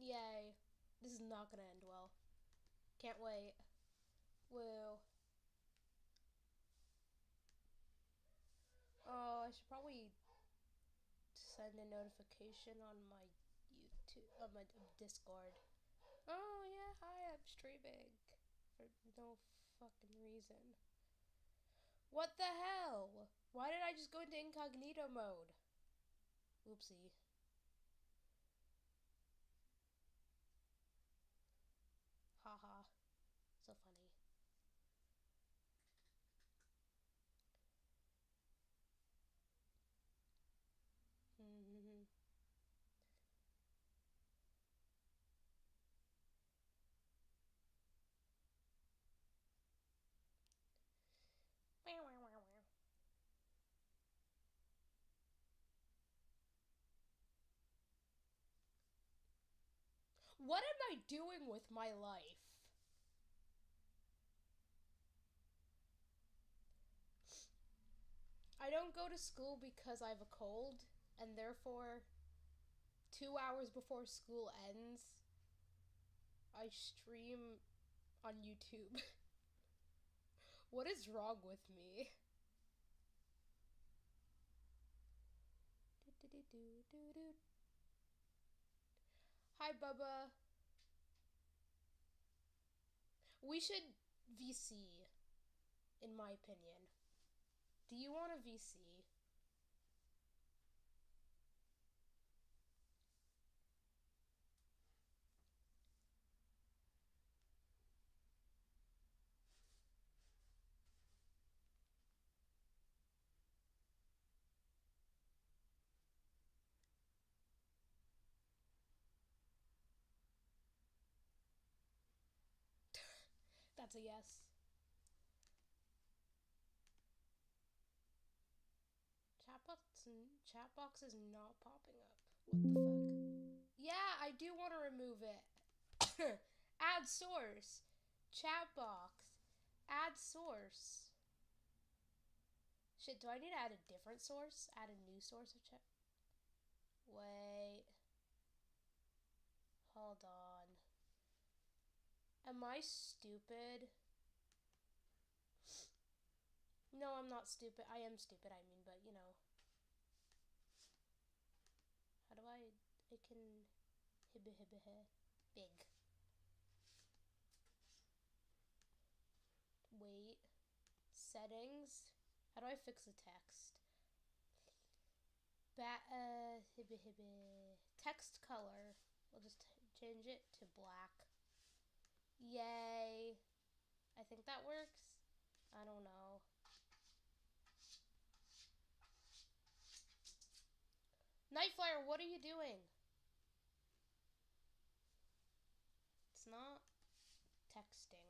Yay. This is not gonna end well. Can't wait. Woo. Oh, I should probably send a notification on my YouTube, on my Discord. Oh, yeah, hi, I'm streaming. For no fucking reason. What the hell? Why did I just go into incognito mode? Oopsie. Haha. So funny. What am I doing with my life? I don't go to school because I have a cold, and therefore, 2 hours before school ends, I stream on YouTube. What is wrong with me? Hi, Bubba. We should VC, in my opinion. Do you want a VC? That's a yes. Chatbox is not popping up. What the fuck? Yeah, I do want to remove it. Add source. Chatbox. Add source. Shit, do I need to add a different source? Add a new source of chat? Wait. Hold on. Am I stupid? No, I'm not stupid. I am stupid, I mean, but you know. How do I can big. Wait. Settings. How do I fix the text? Text color. We'll just change it to black. Yay. I think that works. I don't know. Nightflyer, what are you doing? It's not texting.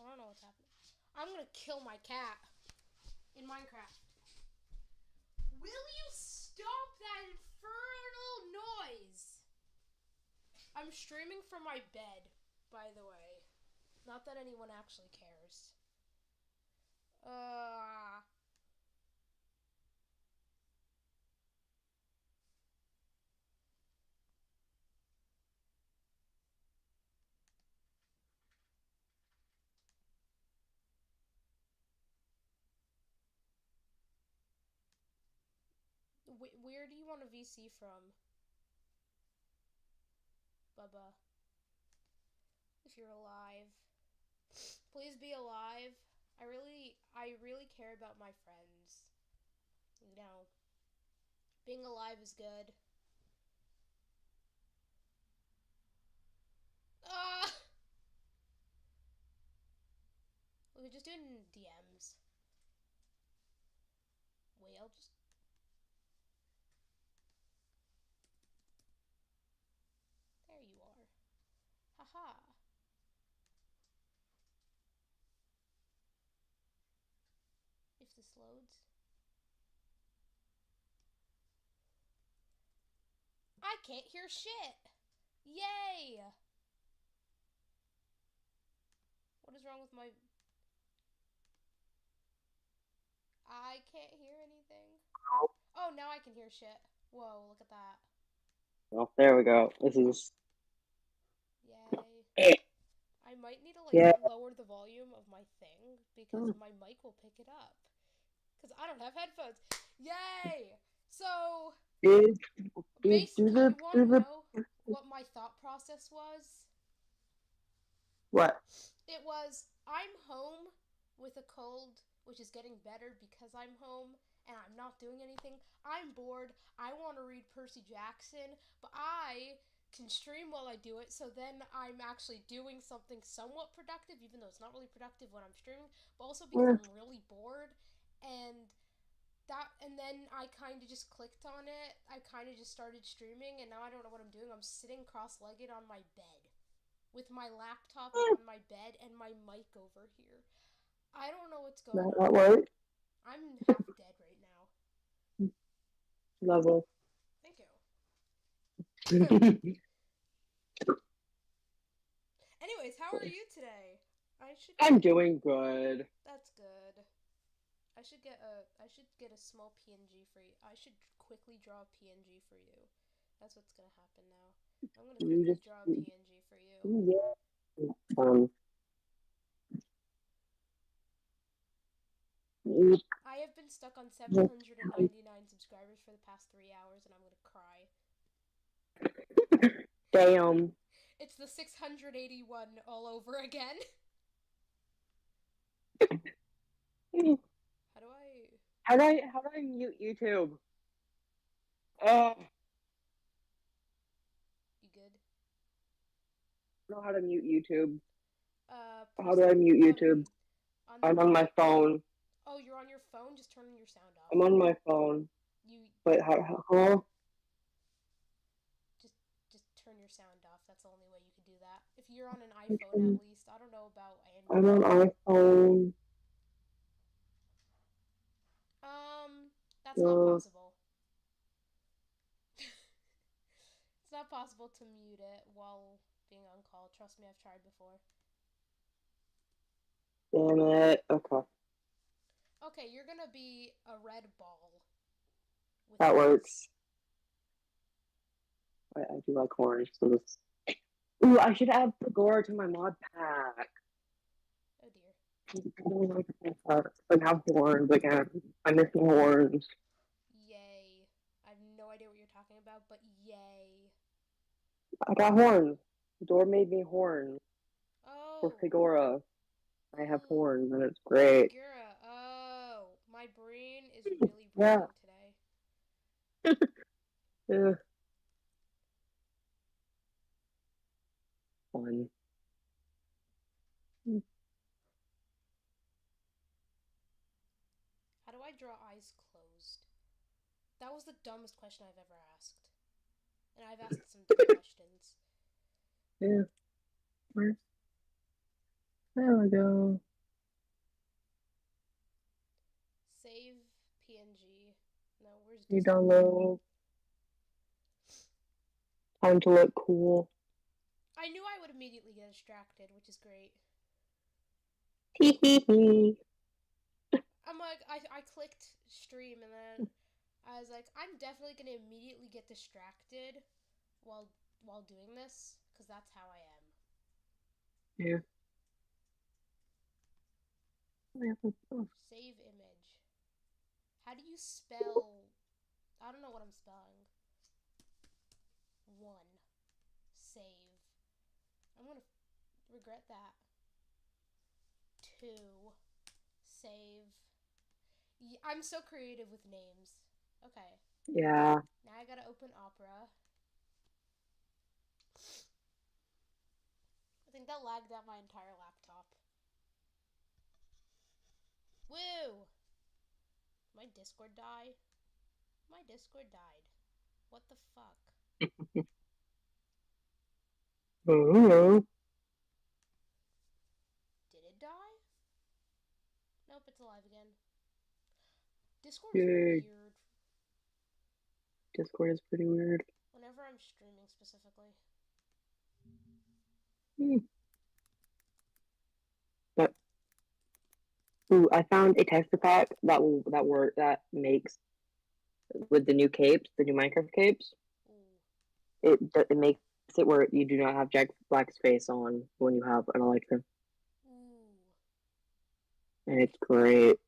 I don't know what's happening. I'm gonna kill my cat in Minecraft. Will you stop that infernal noise? I'm streaming from my bed, by the way. Not that anyone actually cares. Where do you want a VC from? Bubba. If you're alive. Please be alive. I really care about my friends. You know, being alive is good. Ah! We could just do it in DMs. Wait, I'll just... There you are. Haha. If this loads. I can't hear shit! Yay! What is wrong with my... I can't hear anything. Oh, now I can hear shit. Whoa, look at that. Oh, there we go. This is Yay. I might need to like yeah. lower the volume of my thing because my mic will pick it up. Because I don't have headphones. Yay! So Do do basically, the you want do to the know what my thought process was? what? It was, I'm home with a cold, which is getting better because I'm home and I'm not doing anything. I'm bored. I want to read Percy Jackson, but I can stream while I do it, so then I'm actually doing something somewhat productive, even though it's not really productive when I'm streaming, but also because Eh, I'm really bored. And and then I kind of just clicked on it. I kind of just started streaming, and now I don't know what I'm doing. I'm sitting cross-legged on my bed with my laptop on my bed and my mic over here. I don't know what's going that on. works. I'm half dead right now. Level. Thank you. Anyways, how are you today? I should I'm get. doing good. That's good. I should get a small PNG for you. I should quickly draw a PNG for you. That's what's gonna happen now. I'm gonna You quickly just draw a PNG for you. yeah. You- I have been stuck on 799 subscribers for the past 3 hours, and I'm gonna cry. Damn. It's the 681 all over again. How do I? How do I mute YouTube? Oh, I You good? don't know how to mute YouTube. How Press do I mute YouTube? on the I'm on my mute. phone. Oh, you're on your phone. Just turn your sound off. I'm on my phone. You But how just just turn your sound off. That's the only way you could do that. If you're on an iPhone, at least. I don't know about I'm on Android. iPhone. Um, that's not Uh, possible. It's not possible to mute it while being on call. Trust me, I've tried before. damn it. Okay, Okay, you're gonna be a red ball with that eyes. works. I do like horns. So this. Ooh, I should add Fedora to my mod pack. Oh dear. I really like like have horns again. I'm missing horns. Yay. I have no idea what you're talking about, but yay. I got horns. Fedora made me horns for Oh. Fedora. I have Oh. horns and it's Oh, great. Figura. Oh. My brain is really Yeah. broken today. Yeah. Fun. How do I draw eyes closed? That was the dumbest question I've ever asked. And I've asked some dumb questions. Yeah. There we go. Save PNG. No, where's You Discord? download. Time to look cool. I knew I would immediately get distracted, which is great. Hee hee hee. I'm like, I clicked stream and then I was like, I'm definitely gonna immediately get distracted while while doing this, because that's how I am. Yeah. Save image. How do you spell? I don't know what I'm spelling. One. Save. I'm gonna regret that. Two. Save. Yeah, I'm so creative with names. Okay. Yeah. Now I gotta open Opera. I think that lagged out my entire laptop. Woo! My Discord die? My Discord died. What the fuck? Oh, Did it die? Nope, it's alive again. Discord is yay. weird. Discord is pretty weird. Whenever I'm streaming specifically. Hmm. But ooh, I found a texture pack that makes with the new capes, the new Minecraft capes. Ooh. it makes it where you do not have Jack Black's face on when you have an Alexa, Ooh. and it's great.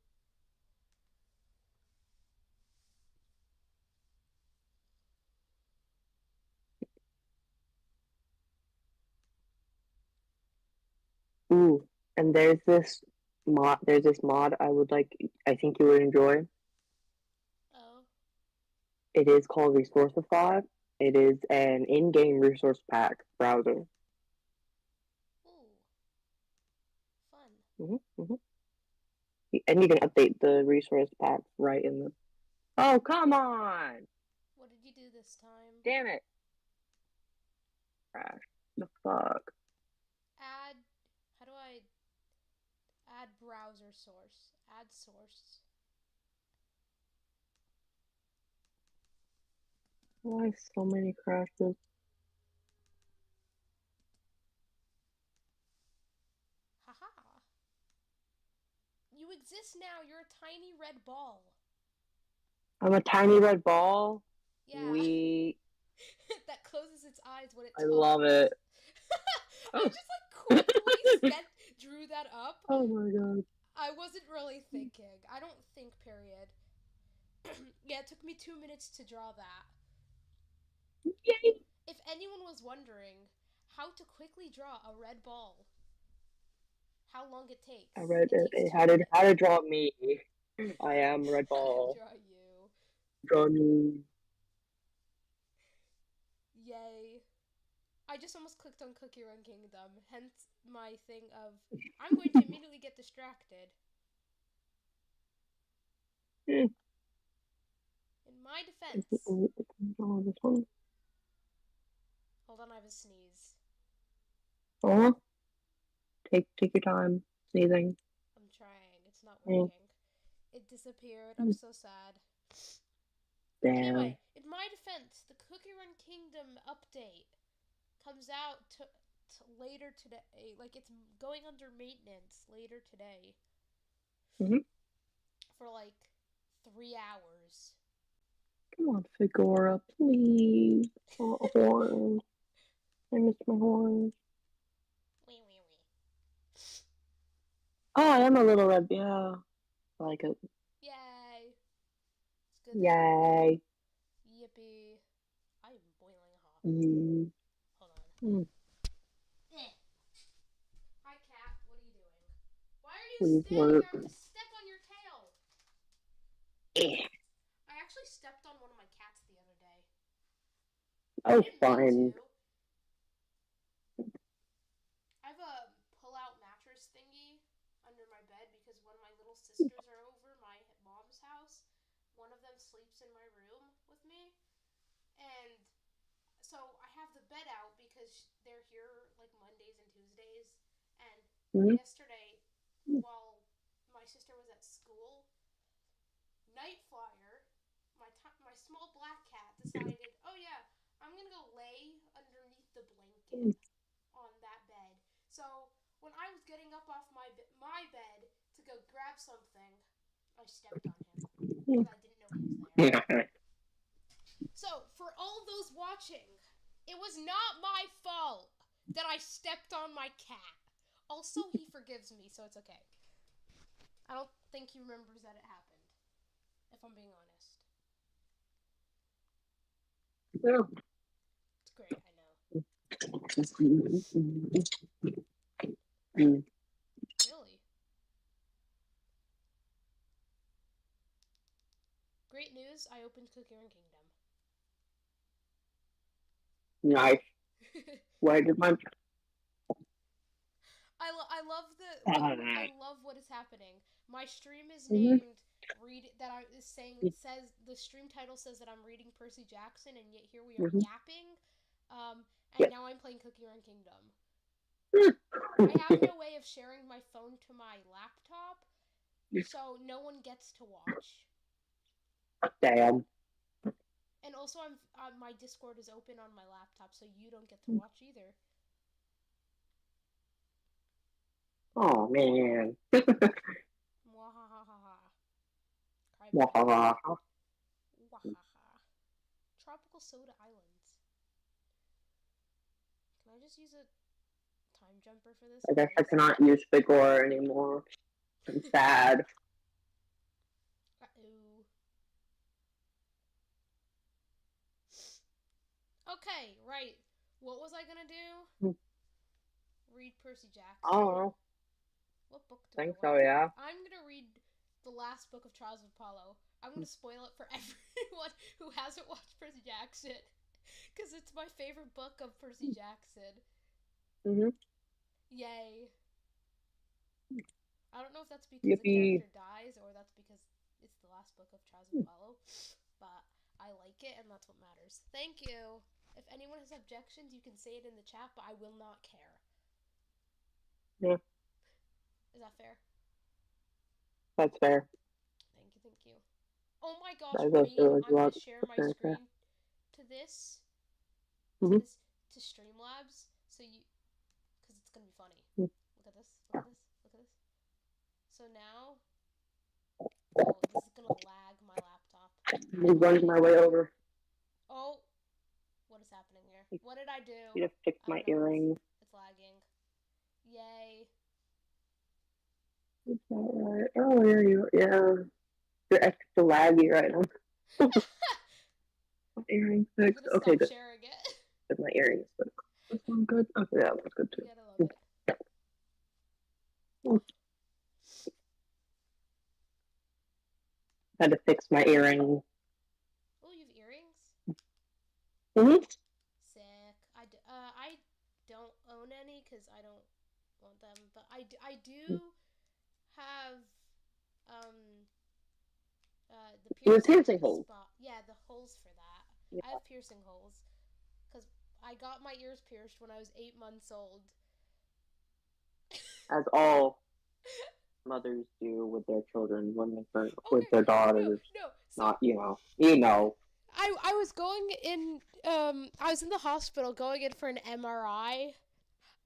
Ooh, and There's this mod I would like. I think you would enjoy. Oh. It is called Resourceify. It is an in-game resource pack browser. Ooh. Fun. Hmm. And you can update the resource pack right in the. Oh, come on! What did you do this time? Damn it! Crash. The fuck? Add. How do I add browser source? Add source. Why so many crashes? Haha. You exist now. You're a tiny red ball. I'm a tiny red ball. Yeah. That closes its eyes when it I talks. love it. I Oh. just like quickly drew that up. Oh my god. I wasn't really thinking. I don't think, period. Yeah, it took me 2 minutes to draw that. Yay! If anyone was wondering how to quickly draw a red ball, how long it takes, I read it takes it. 2 minutes. How to draw me. I am red How to ball. draw you. Draw me. Yay. I just almost clicked on Cookie Run Kingdom, hence my thing of, I'm going to immediately get distracted. In my defense. This one. Hold on, I have a sneeze. Oh, take your time sneezing. I'm trying. It's not working. It disappeared. I'm so sad. Damn. Anyway, in my defense, the Cookie Run Kingdom update comes out later today. Like, it's going under maintenance later today. For like 3 hours. Come on, Figura, please. Oh, horns. I missed my horns. Wee, wee, wee. Oh, I am a little red. Yeah. I like it. Yay. It's good. Yay. Yippee. I am boiling hot. Hold on. Hi, cat. What are you doing? Why are you Please standing work. there? I'm going to step on your tail. I actually stepped on one of my cats the other day. Oh, I didn't fine. mean to. I have a pull-out mattress thingy under my bed because when my little sisters are over my mom's house, one of them sleeps in my room with me. And so I have the bed out because they're here like Mondays and Tuesdays. And yesterday, while my sister was at school, Nightflyer, my small black cat, decided, oh yeah, I'm gonna go lay underneath the blanket on that bed. So when I was getting up off my bed to go grab something, I stepped on him because I didn't know he was there. So for all those watching, it was not my fault that I stepped on my cat. Also, he forgives me, so it's okay. I don't think he remembers that it happened, if I'm being honest. Yeah. It's great, I know. Really? Great news, I opened Cookie Run Kingdom. Nice. Why did my I love what is happening. My stream is named says the stream title says that I'm reading Percy Jackson, and yet here we are yapping. And now I'm playing Cookie Run Kingdom. I have no way of sharing my phone to my laptop, so no one gets to watch. Damn. And also, my Discord is open on my laptop, so you don't get to watch either. Oh man. Mwahahaha. Wahaha. Wahaha. Tropical Soda Islands. just use a time jumper for this? I guess I Because... cannot use Vigor anymore. I'm sad. Uh-oh. Okay, right. What was I gonna do? Read Percy I Jackson. don't know. What book do I I think want so, to read? yeah. I'm gonna read the last book of Trials of Apollo. I'm gonna spoil it for everyone who hasn't watched Percy Jackson. Because it's my favorite book of Percy Jackson. Mm-hmm. Yay. I don't know if that's because the Yippee. character dies or that's because it's the last book of Trials of Apollo, but I like it and that's what matters. Thank you. If anyone has objections, you can say it in the chat, but I will not care. Yeah. Is that fair? That's fair. Thank you, thank you. Oh my gosh, I Rain, feel like I'm gonna lot. share my Okay. screen to this, Mm-hmm. to Streamlabs, so you, because it's gonna be funny. Mm-hmm. Look at this, look at this, look at this. So now, oh, this is gonna lag my laptop. I'm running my way over. Oh, what is happening here? What did I do? I need to fix I my don't know, earrings. it's lagging. Yay. Is that right? Oh, there you are. Yeah. You're extra laggy right now. My earrings I'm fixed. gonna Okay, stop good. sharing it. Is my earrings fixed? This one good? Okay, that one's good too. You gotta love it. Had to fix my earrings. Oh, you have earrings? Mm-hmm. Sick. I don't own any because I don't want them, but I do have the The piercing piercing hole. spot. Yeah, the holes for that. Yeah. I have piercing holes because I got my ears pierced when I was 8 months old. As all mothers do with their children when they Okay, with their daughters. no. So Not, you know. I was going in. I was in the hospital going in for an MRI.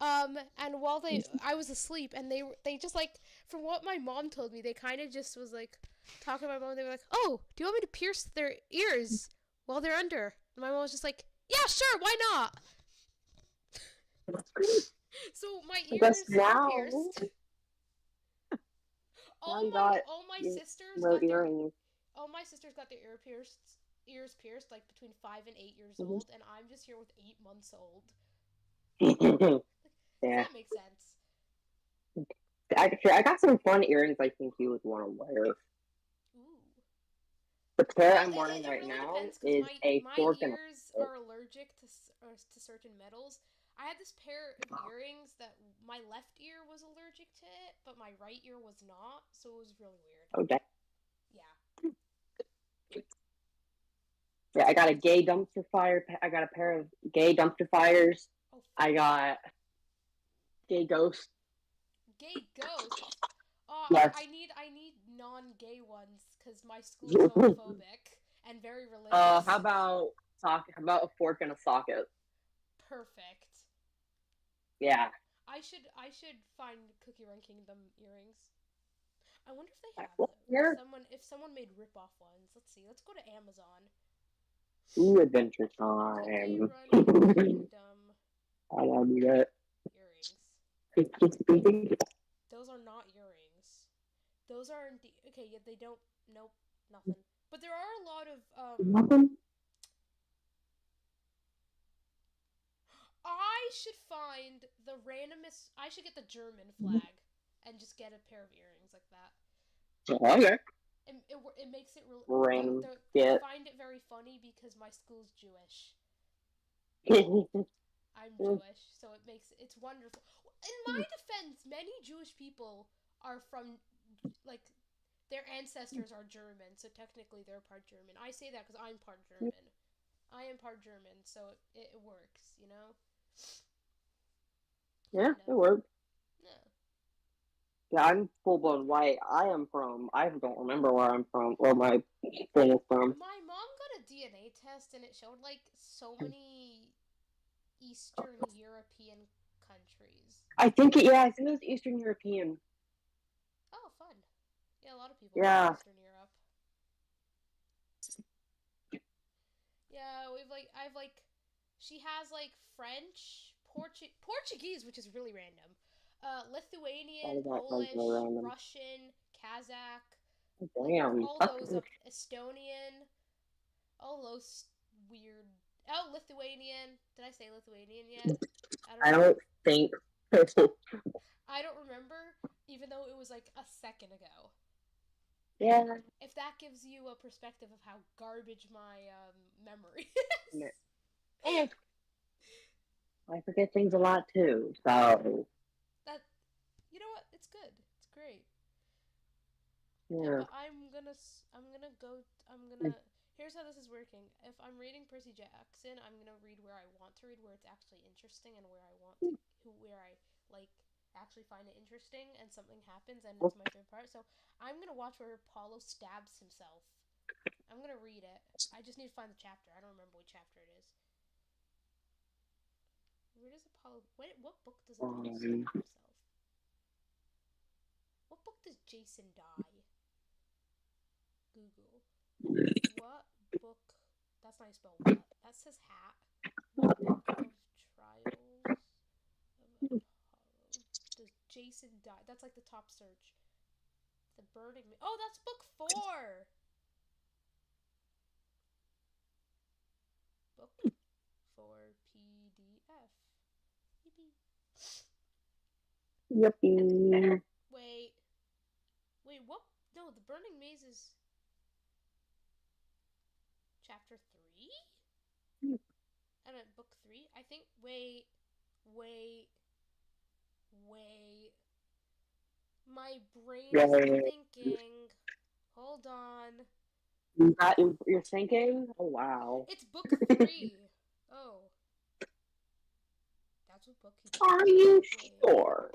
And while I was asleep, and they just like, from what my mom told me, they kind of just was like talking to my mom. They were like, "Oh, do you want me to pierce their ears while they're under?" And my mom was just like, "Yeah, sure, why not?" That's great. So my I guess ears are now, pierced. now you got All my your sisters got their earrings. ears pierced like between 5 and 8 years Mm-hmm. old, and I'm just here with 8 months old. Does Yeah. that make sense? I got some fun earrings I think you would want to wear. Ooh. The pair Well, I'm wearing it right really now depends because is a my fork and a ears stick. are allergic to certain metals. I had this pair of earrings that my left ear was allergic to it, but my right ear was not, so it was really weird. Oh, dang. Yeah. Yeah, I got a gay dumpster fire. I got a pair of gay dumpster fires. Oh, I got gay ghosts. gay ghosts. Oh, Yes. I need non-gay ones because my school's homophobic and very religious. How about a fork and a socket? Perfect. Yeah. I should find Cookie Run Kingdom earrings. I wonder if they have Well, those. here. If someone made rip-off ones. Let's see. Let's go to Amazon. Ooh, Adventure Cookie time. Run Kingdom I love it. earrings. Those are not earrings. Those are indeed okay. Yeah, they don't. Nope, nothing. But there are a lot of Nothing. I should find the randomest. I should get the German flag and just get a pair of earrings like that. Okay. It makes it real. Random I get. find it very funny because my school's Jewish. Mm-hmm. I'm Jewish, so it's wonderful. In my defense, many Jewish people are from, like, their ancestors are German, so technically they're part German. I say that because I'm part German. I am part German, so it works, you know? Yeah, Kind it of. works. Yeah. Yeah, I'm full blown white. I don't remember where I'm from, where my thing is from. My mom got a DNA test and it showed, like, so many Eastern European countries. I think it was Eastern European. Oh, fun. Yeah, a lot of people Yeah. from Eastern Europe. Yeah, I've like, she has like French, Portuguese, which is really random. All Lithuanian, that sounds really Polish, random. Russian, Kazakh, like Damn. all those Okay. Estonian, all those weird. Oh, Lithuanian. Did I say Lithuanian yet? I don't I know. don't think. I don't remember, even though it was like a second ago. Yeah. If that gives you a perspective of how garbage my memory Yeah. is. Eh, I forget things a lot too. So That, you know what? It's good. It's great. Yeah, yeah. but I'm gonna. Here's how this is working. If I'm reading Percy Jackson, I'm gonna read where I want to read, where it's actually interesting, and where I want to, where I like actually find it interesting, and something happens, and it's my favorite part. So I'm gonna watch where Apollo stabs himself. I'm gonna read it. I just need to find the chapter. I don't remember what chapter it is. Where does Apollo? What book does Apollo stab himself? What book does Jason die? Google. What book? That's not how you spell what. That says hat. What book of Trials of Apollo does Jason die? That's like the top search. The Burning. Oh, that's book 4. Book 4 PDF. Yippee. Yippee. Wait. Wait, what? No, the Burning Maze is chapter 3? I meant book 3? I think. Wait. Wait. Wait. My brain is Yeah. thinking. Hold on. You're thinking? Oh wow. It's book 3. Oh, that's what book he died. Are you Wait. sure?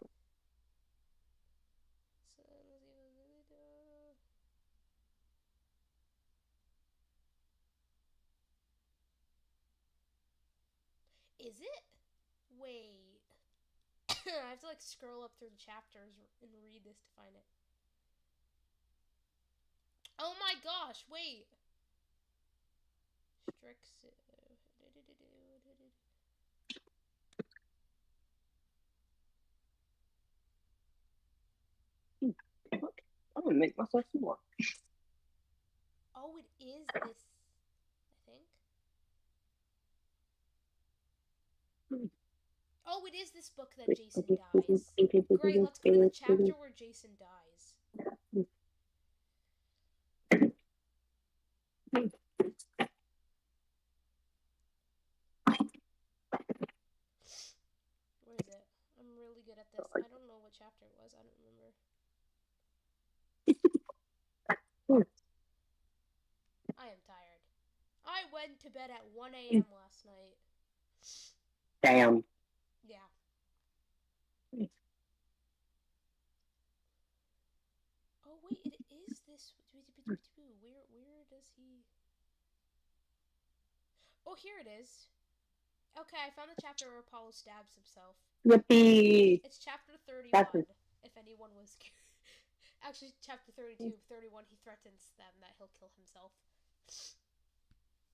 Is it? Wait. I have to like scroll up through the chapters and read this to find it. Oh my gosh, wait. Strix. I'm gonna make myself some more. Oh, it is this, I think. Oh, it is this book that Jason dies. Great, let's go to the chapter where Jason dies. Where is it? I'm really good at this. I don't know what chapter it was. I don't remember. I am tired. I went to bed at 1 a.m. last night. Damn. Yeah. Oh wait, it is this. Where does he? Oh, here it is. Okay, I found the chapter where Apollo stabs himself. Yippee! It's chapter That's 31. If anyone was actually chapter 32, 31, he threatens them that he'll kill himself.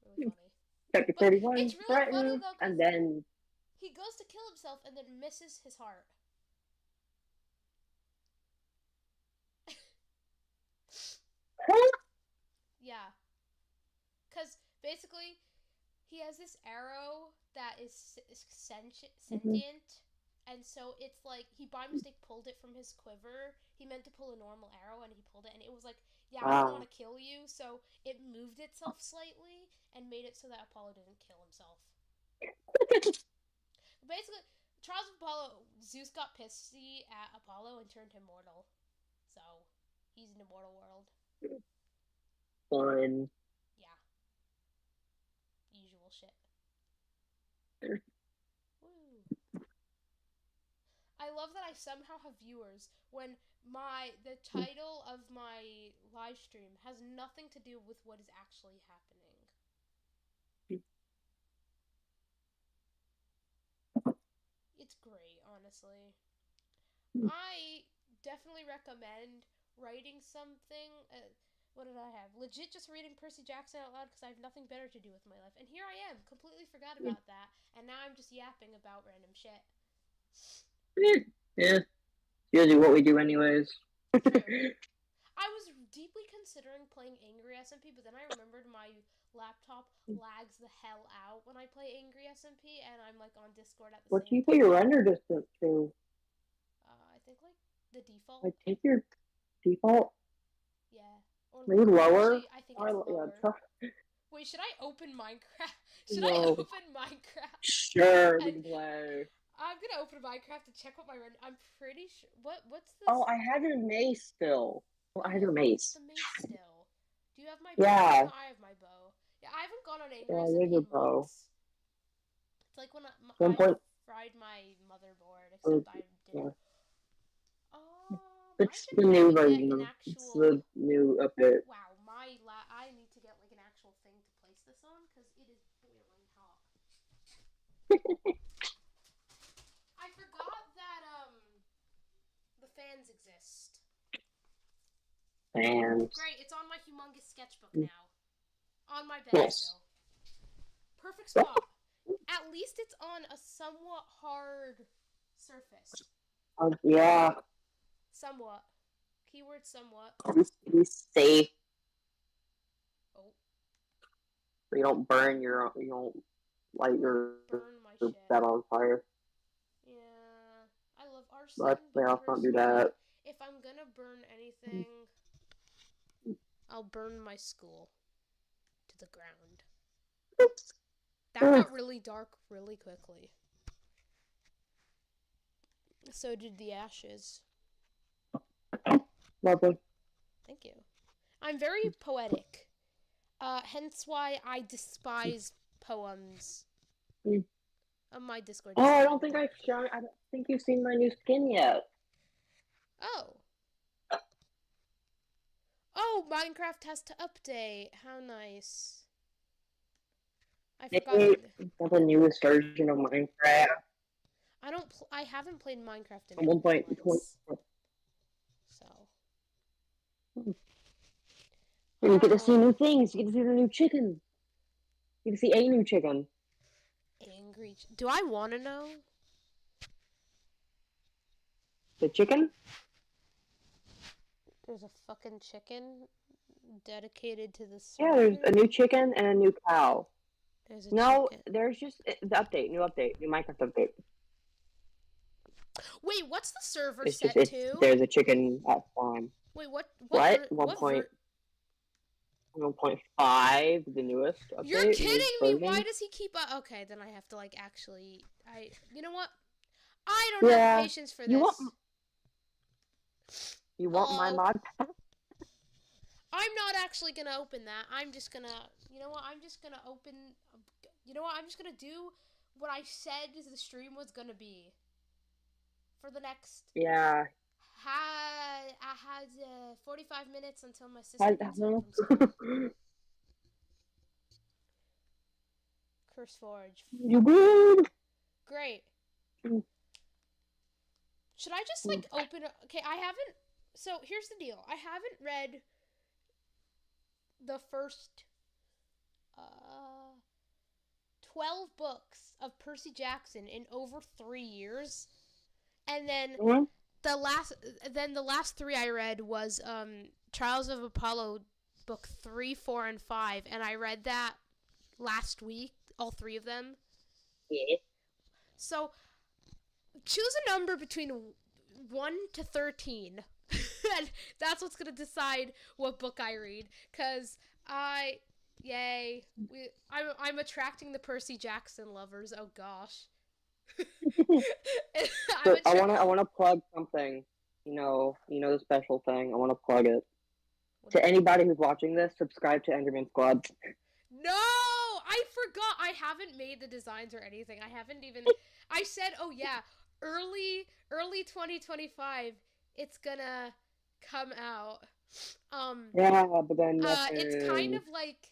Really funny. chapter But 31. it's really funny Threaten, though and because then he goes to kill himself and then misses his heart. Yeah. Because basically, he has this arrow that is sentient, and so it's like he by mistake pulled it from his quiver. He meant to pull a normal arrow, and he pulled it, and it was like, yeah, I don't want to kill you, so it moved itself slightly and made it so that Apollo didn't kill himself. Basically, Trials of Apollo, Zeus got pissy at Apollo and turned him mortal, so he's in the mortal world. fun. Yeah, usual shit. Woo. I love that I somehow have viewers when the title of my live stream has nothing to do with what is actually happening. It's great, honestly. I definitely recommend writing something. What did I have? Legit just reading Percy Jackson out loud because I have nothing better to do with my life. And here I am, completely forgot about that. And now I'm just yapping about random shit. Yeah. Usually what we do anyways. True. I was deeply considering playing Angry SMP, but then I remembered my laptop lags the hell out when I play Angry SMP, and I'm like on Discord at the What do same you put time. your render distance to? I think like the default. Like take your default. Yeah. Or Maybe lower. actually, I think it's lower. Yeah, Wait, should I open Minecraft? Should I no. open Minecraft? Sure, we And can play. I'm gonna open Minecraft to check what my render. I'm pretty sure. What's this? Oh, I have your mace still. Well, I have your Oh, you have mace. the mace still. Do you have my bow? Yeah. No, I have my bow. Yeah, I haven't gone on Angry Yeah, you have SMP your in bow. months. It's like when One I point. fried my motherboard, except I Yeah. didn't. I It's should the new probably get an version. It's actual. the new update. Wow, I need to get like an actual thing to place this on because it is boiling hot. I forgot that the fans exist. And Great, it's on my humongous sketchbook now. On my bed yes. still. Perfect spot. At least it's on a somewhat hard surface. Yeah. Somewhat. Keyword somewhat. Be safe. Oh. So you don't burn your. You don't light your bed on fire. Yeah. I love arson, But but don't do that. if I'm gonna burn anything, I'll burn my school to the ground. That got really dark really quickly. So did the ashes. Lovely. Thank you. I'm very poetic. Hence why I despise poems. On my Discord. Oh, I don't think I've shown. I don't think you've seen my new skin yet. Oh. Oh, Minecraft has to update. How nice. I forgot. The newest version of Minecraft. I haven't played Minecraft in 1.20. So. You get to see new things. You get to see the new chicken. You get to see a new chicken. Angry. Do I want to know? The chicken? There's a fucking chicken dedicated to the server? Yeah, there's a new chicken and a new cow. There's a chicken. There's just the update, new Minecraft update. Wait, what's the server set to? There's a chicken at spawn. Wait, what? 1.5, the newest update. You're kidding me! Why does he keep up? Okay, then I have to like actually. You know what? I don't have patience for this. You want my mod pack? I'm not actually gonna open that. I'm just gonna. You know what? I'm just gonna open. You know what? I'm just gonna do what I said the stream was gonna be. For the next. Yeah. I had 45 minutes until my sister gets home from school. Curse Forge. You good? Great. Should I just like open? Okay, I haven't. So here's the deal. I haven't read the first 12 books of Percy Jackson in over 3 years, and then the last 3 I read was Trials of Apollo book 3, 4, and 5, and I read that last week, all 3 of them. Yeah. So choose a number between 1 to 13. And that's what's gonna decide what book I read. Cause I'm attracting the Percy Jackson lovers. Oh gosh. I wanna plug something. You know the special thing. I wanna plug it. To anybody who's watching this, subscribe to Enderman Squad. No, I forgot. I haven't made the designs or anything. I haven't even. I said, oh yeah, early 2025. It's gonna come out. Yeah, but then it's kind of like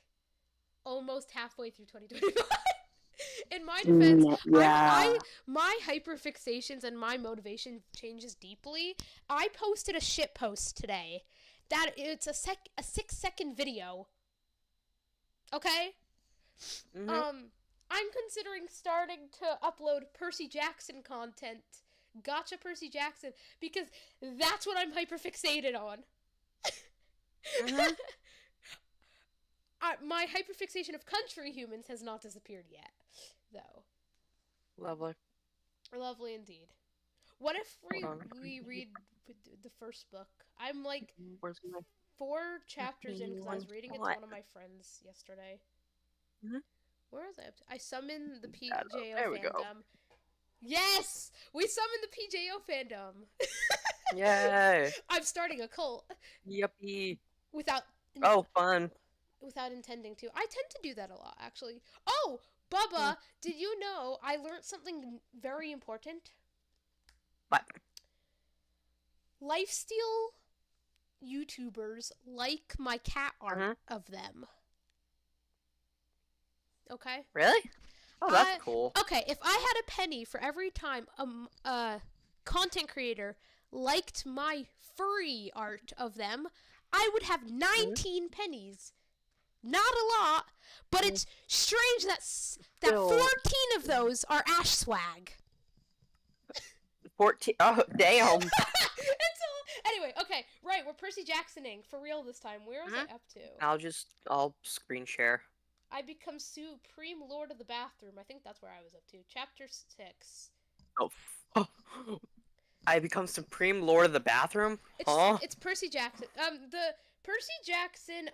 almost halfway through 2025. In my defense, my hyperfixations and my motivation changes deeply. I posted a shit post today, that it's a 6-second video. Okay? I'm considering starting to upload Percy Jackson content. Gotcha Percy Jackson, because that's what I'm hyperfixated on. My hyperfixation of country humans has not disappeared yet, though. Lovely. Lovely indeed. What if we read the first book? I'm like 4 chapters in because I was reading it to one of my friends yesterday. Where was I up to? I summoned the PJO there we fandom. Go. Yes! We summoned the PJO fandom. Yay! I'm starting a cult. Yuppie. Fun. Without intending to. I tend to do that a lot, actually. Oh! Bubba, did you know I learned something very important? What? Lifesteal YouTubers like my cat art of them. Okay? Really? Oh, that's cool. Okay, if I had a penny for every time a content creator liked my furry art of them, I would have 19 pennies. Not a lot, but it's strange that 14 of those are Ash swag. 14? Oh, damn. Anyway, okay, right, we're Percy Jacksoning for real this time. Where was I up to? I'll screen share. I become Supreme Lord of the Bathroom. I think that's where I was up to. Chapter 6. Oh. I become Supreme Lord of the Bathroom? It's Percy Jackson. The Percy Jackson,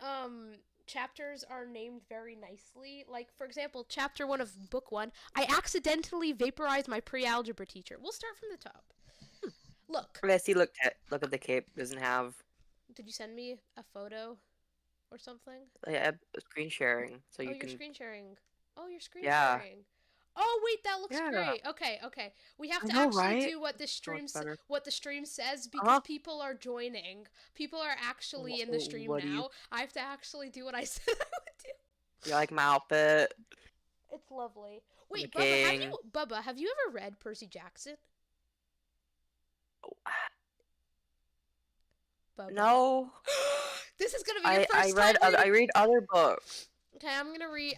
chapters are named very nicely. Like, for example, chapter 1 of book 1, I accidentally vaporized my pre-algebra teacher. We'll start from the top. Look. Let's see, look at the cape. Doesn't have... Did you send me a photo or something? Yeah, screen sharing. So you're screen sharing. Oh, you're screen sharing. Oh, wait, that looks great. Okay. We have to actually do what the stream says because people are joining. People are actually in the stream now. I have to actually do what I said I would do. You like my outfit? It's lovely. Wait, Bubba, have you ever read Percy Jackson? Bubba. No. This is gonna be your first time I read other books. Okay, I'm gonna read.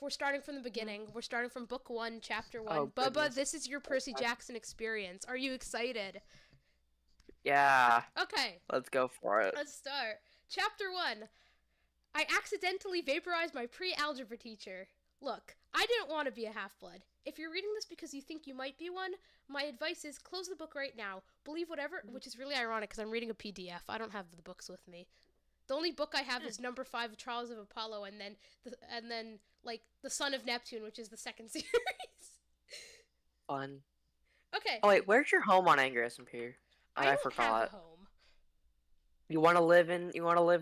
We're starting from the beginning. We're starting from book 1, chapter 1. Oh, Bubba, goodness. this is your Percy Jackson experience. Are you excited? Yeah. Okay. Let's go for it. Let's start. Chapter 1. I accidentally vaporized my pre-algebra teacher. Look, I didn't want to be a half-blood. If you're reading this because you think you might be one, my advice is close the book right now. Believe whatever, which is really ironic because I'm reading a PDF. I don't have the books with me. The only book I have is number 5, Trials of Apollo, and then like The Son of Neptune, which is the second series. Fun. Okay. Oh wait, where's your home on Angry SMP? I forgot. Have a home. You want to live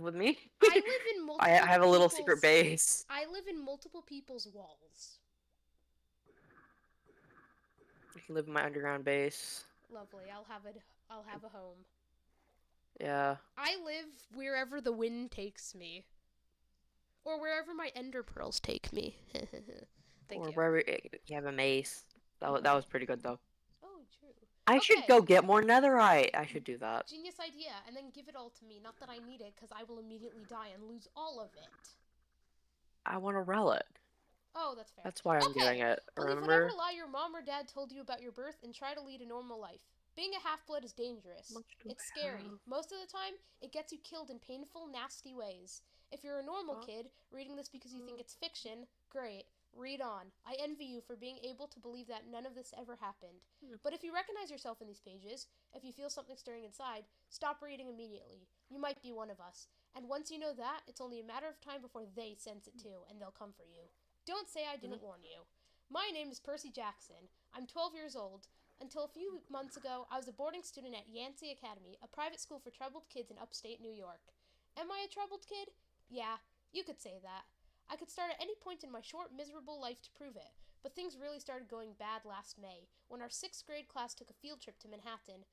with me? I live in multiple. I have a little secret base. I live in multiple people's walls. You can live in my underground base. Lovely. I'll have a home. Yeah. I live wherever the wind takes me. Or wherever my ender pearls take me. Thank you. Or wherever you have a mace. That was pretty good though. Oh, true. I should go get more netherite. I should do that. Genius idea. And then give it all to me. Not that I need it, because I will immediately die and lose all of it. I want a relic. Oh, that's fair. That's why I'm getting it. Believe Remember? whatever lie your mom or dad told you about your birth and try to lead a normal life. Being a half-blood is dangerous. It's scary. Most of the time, it gets you killed in painful, nasty ways. If you're a normal kid, reading this because you think it's fiction, great. Read on. I envy you for being able to believe that none of this ever happened. But if you recognize yourself in these pages, if you feel something stirring inside, stop reading immediately. You might be one of us. And once you know that, it's only a matter of time before they sense it too, and they'll come for you. Don't say I didn't warn you. My name is Percy Jackson. I'm 12 years old. Until a few months ago, I was a boarding student at Yancey Academy, a private school for troubled kids in upstate New York. Am I a troubled kid? Yeah, you could say that. I could start at any point in my short, miserable life to prove it, but things really started going bad last May, when our 6th grade class took a field trip to Manhattan.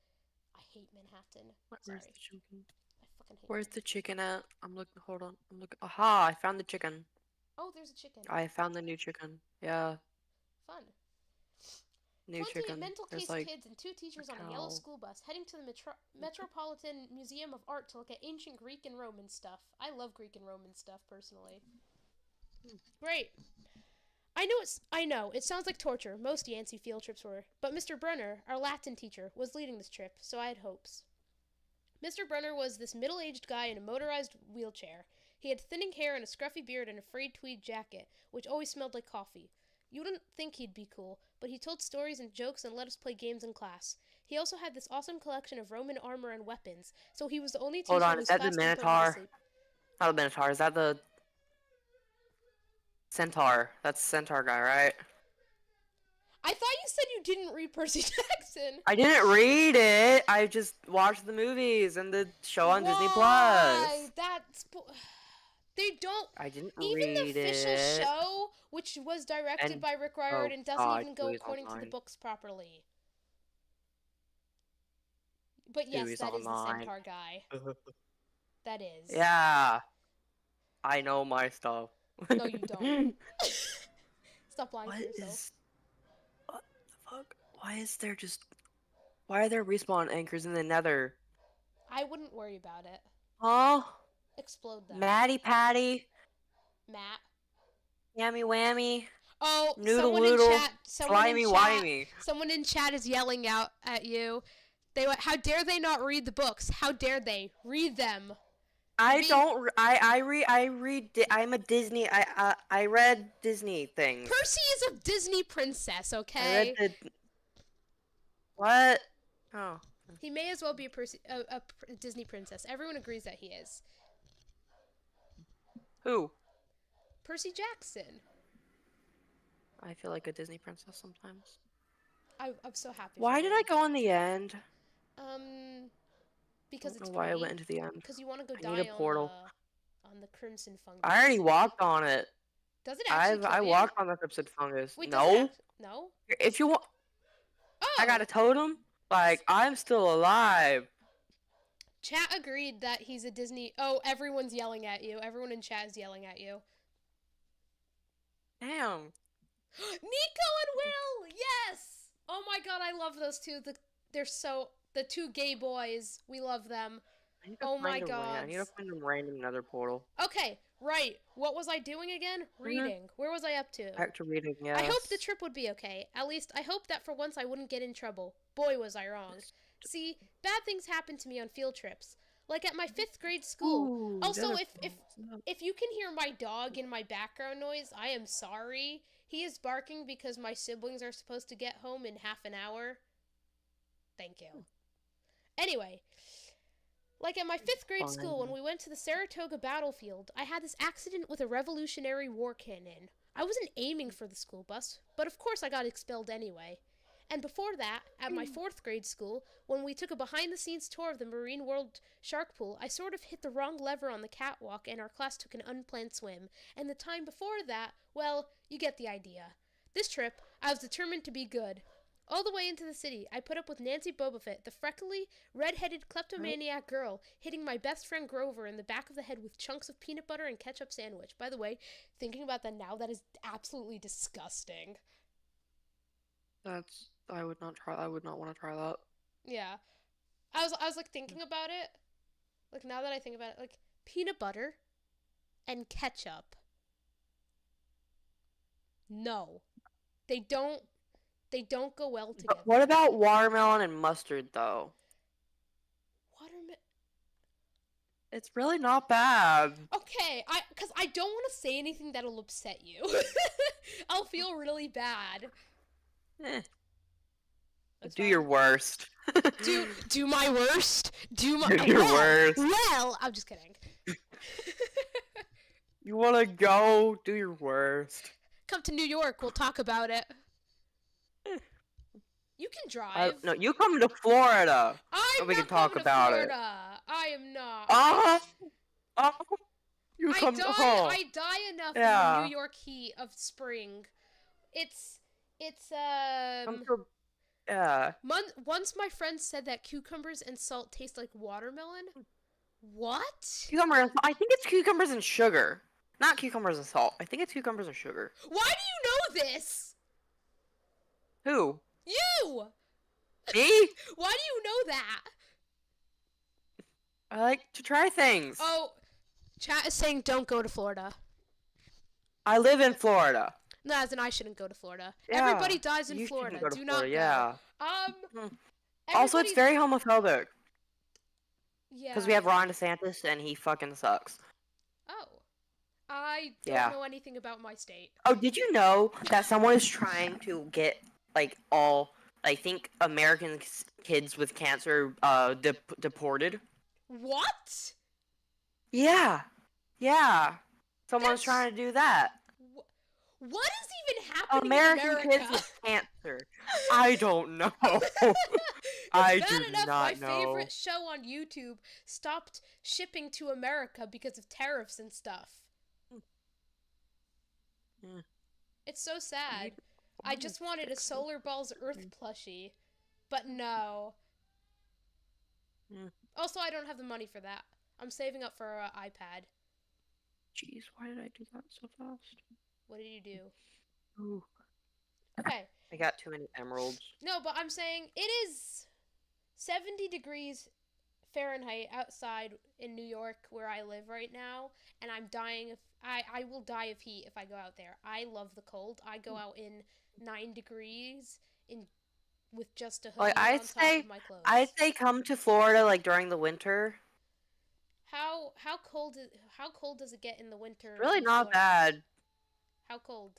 I hate Manhattan. Where's the chicken? I fucking hate Where's the chicken at? I'm looking, hold on. I'm looking. Aha, I found the chicken. Oh, there's a chicken. I found the new chicken. Yeah. Fun. New 20 chicken. mental There's case like kids and 2 teachers on a yellow cow. school bus heading to the Metropolitan Museum of Art to look at ancient Greek and Roman stuff. I love Greek and Roman stuff, personally. Great. I know, it sounds like torture. Most Yancey field trips were. But Mr. Brenner, our Latin teacher, was leading this trip, so I had hopes. Mr. Brenner was this middle-aged guy in a motorized wheelchair. He had thinning hair and a scruffy beard and a frayed tweed jacket, which always smelled like coffee. You wouldn't think he'd be cool, but he told stories and jokes and let us play games in class. He also had this awesome collection of Roman armor and weapons, so he was the only teacher Hold on, is whose that the class didn't put him to Minotaur? sleep. Not the Minotaur, is that the Centaur? That's the Centaur guy, right? I thought you said you didn't read Percy Jackson. I didn't read it. I just watched the movies and the show on Disney Why? Plus. They don't. I didn't Even the read official it. show, which was directed And by Rick Riordan, doesn't God, even go Dewey's according to the online. books properly. But yes, Dewey's that is the online. Centaur guy. That is. Yeah. I know my stuff. No, you don't. Stop lying to yourself. What the fuck? Why are there respawn anchors in the nether? I wouldn't worry about it. Huh? Explode them. Matty Patty? Matt. Yammy Whammy? Oh, Noodle someone Noodle? in chat. Slimy Wimey? Someone in chat is yelling out at you. They went, how dare they not read the books? How dare they read them? I'm a Disney, I read Disney things. Percy is a Disney princess, I okay? read the... What? Oh. He may as well be a Disney princess. Everyone agrees that he is. Who? Percy Jackson. I feel like a Disney princess sometimes. I'm so happy. Why did I go in the end? Because it's I don't know why I pretty. went into the end. Because you want to go I die need a portal. on the crimson fungus. I already walked on it. Does it actually kill I you? walked on the crimson fungus. Wait, no. No? If you want, Oh! I got a totem. Like, I'm still alive. Chat agreed that he's a Disney. Oh, everyone's yelling at you. Everyone in chat is yelling at you. Damn. Nico and Will! Yes! Oh my god, I love those two. The two gay boys. We love them. Oh my god. I need to find a random nether portal. Okay, right. What was I doing again? Reading. Where was I up to? Back to reading, yes. I hope the trip would be okay. At least, I hope that for once I wouldn't get in trouble. Boy, was I wrong. See, bad things happen to me on field trips. Like at my 5th grade school. Ooh, Also, nether if portals. if you can hear my dog in my background noise, I am sorry. He is barking because my siblings are supposed to get home in half an hour. Thank you. Anyway, like at my 5th grade school, when we went to the Saratoga battlefield, I had this accident with a Revolutionary War cannon. I wasn't aiming for the school bus, but of course I got expelled anyway. And before that, at my 4th grade school, when we took a behind-the-scenes tour of the Marine World Shark Pool, I sort of hit the wrong lever on the catwalk and our class took an unplanned swim. And the time before that, well, you get the idea. This trip, I was determined to be good. All the way into the city, I put up with Nancy Bobofit, the freckly, red-headed kleptomaniac girl, hitting my best friend Grover in the back of the head with chunks of peanut butter and ketchup sandwich. By the way, thinking about that now, that is absolutely disgusting. I would not want to try that. Yeah. I was like thinking about it. Like now that I think about it, like peanut butter and ketchup. No. They don't go well together. But what about watermelon and mustard though? It's really not bad. Okay, cuz I don't want to say anything that'll upset you. I'll feel really bad. Do your worst. do my worst. Do your worst. Well, I'm just kidding. You want to go? Do your worst. Come to New York. We'll talk about it. You can drive. No, you come to Florida. We can talk about it. I am not. You come to home. I die enough in the New York heat of spring. It's yeah. Once my friend said that cucumbers and salt taste like watermelon. What? Cucumbers. I think it's cucumbers and sugar. Not cucumbers and salt. I think it's cucumbers and sugar. Why do you know this? Who? You! Me? Why do you know that? I like to try things. Oh, chat is saying don't go to Florida. I live in Florida. No, as in I shouldn't go to Florida. Yeah, Everybody dies in you shouldn't Florida. go to Do Florida, not go. yeah. Um, Also, it's everybody's- very homophobic. Yeah. Because we have Ron DeSantis and he fucking sucks. Oh. I don't Yeah. know anything about my state. Oh, did you know that someone is trying to get, like, all, I think, American kids with cancer deported? What? Yeah. Yeah. Someone's That's- trying to do that. What is even happening American in America? kids with cancer. I don't know. I It's bad do enough not my know. favorite show on YouTube stopped shipping to America because of tariffs and stuff. Mm. It's so sad. I just wanted a Solar Balls Earth plushie, but no. Mm. Also, I don't have the money for that. I'm saving up for an iPad. Jeez, why did I do that so fast? What did you do? Ooh. Okay. I got too many emeralds. No, but I'm saying it is 70 degrees Fahrenheit outside in New York where I live right now, and I'm dying if I will die of heat if I go out there. I love the cold. I go out in 9 degrees in with just a hoodie Like, on top of my clothes. I'd say come to Florida like during the winter. How cold does it get in the winter? Really in not Florida? bad. How cold?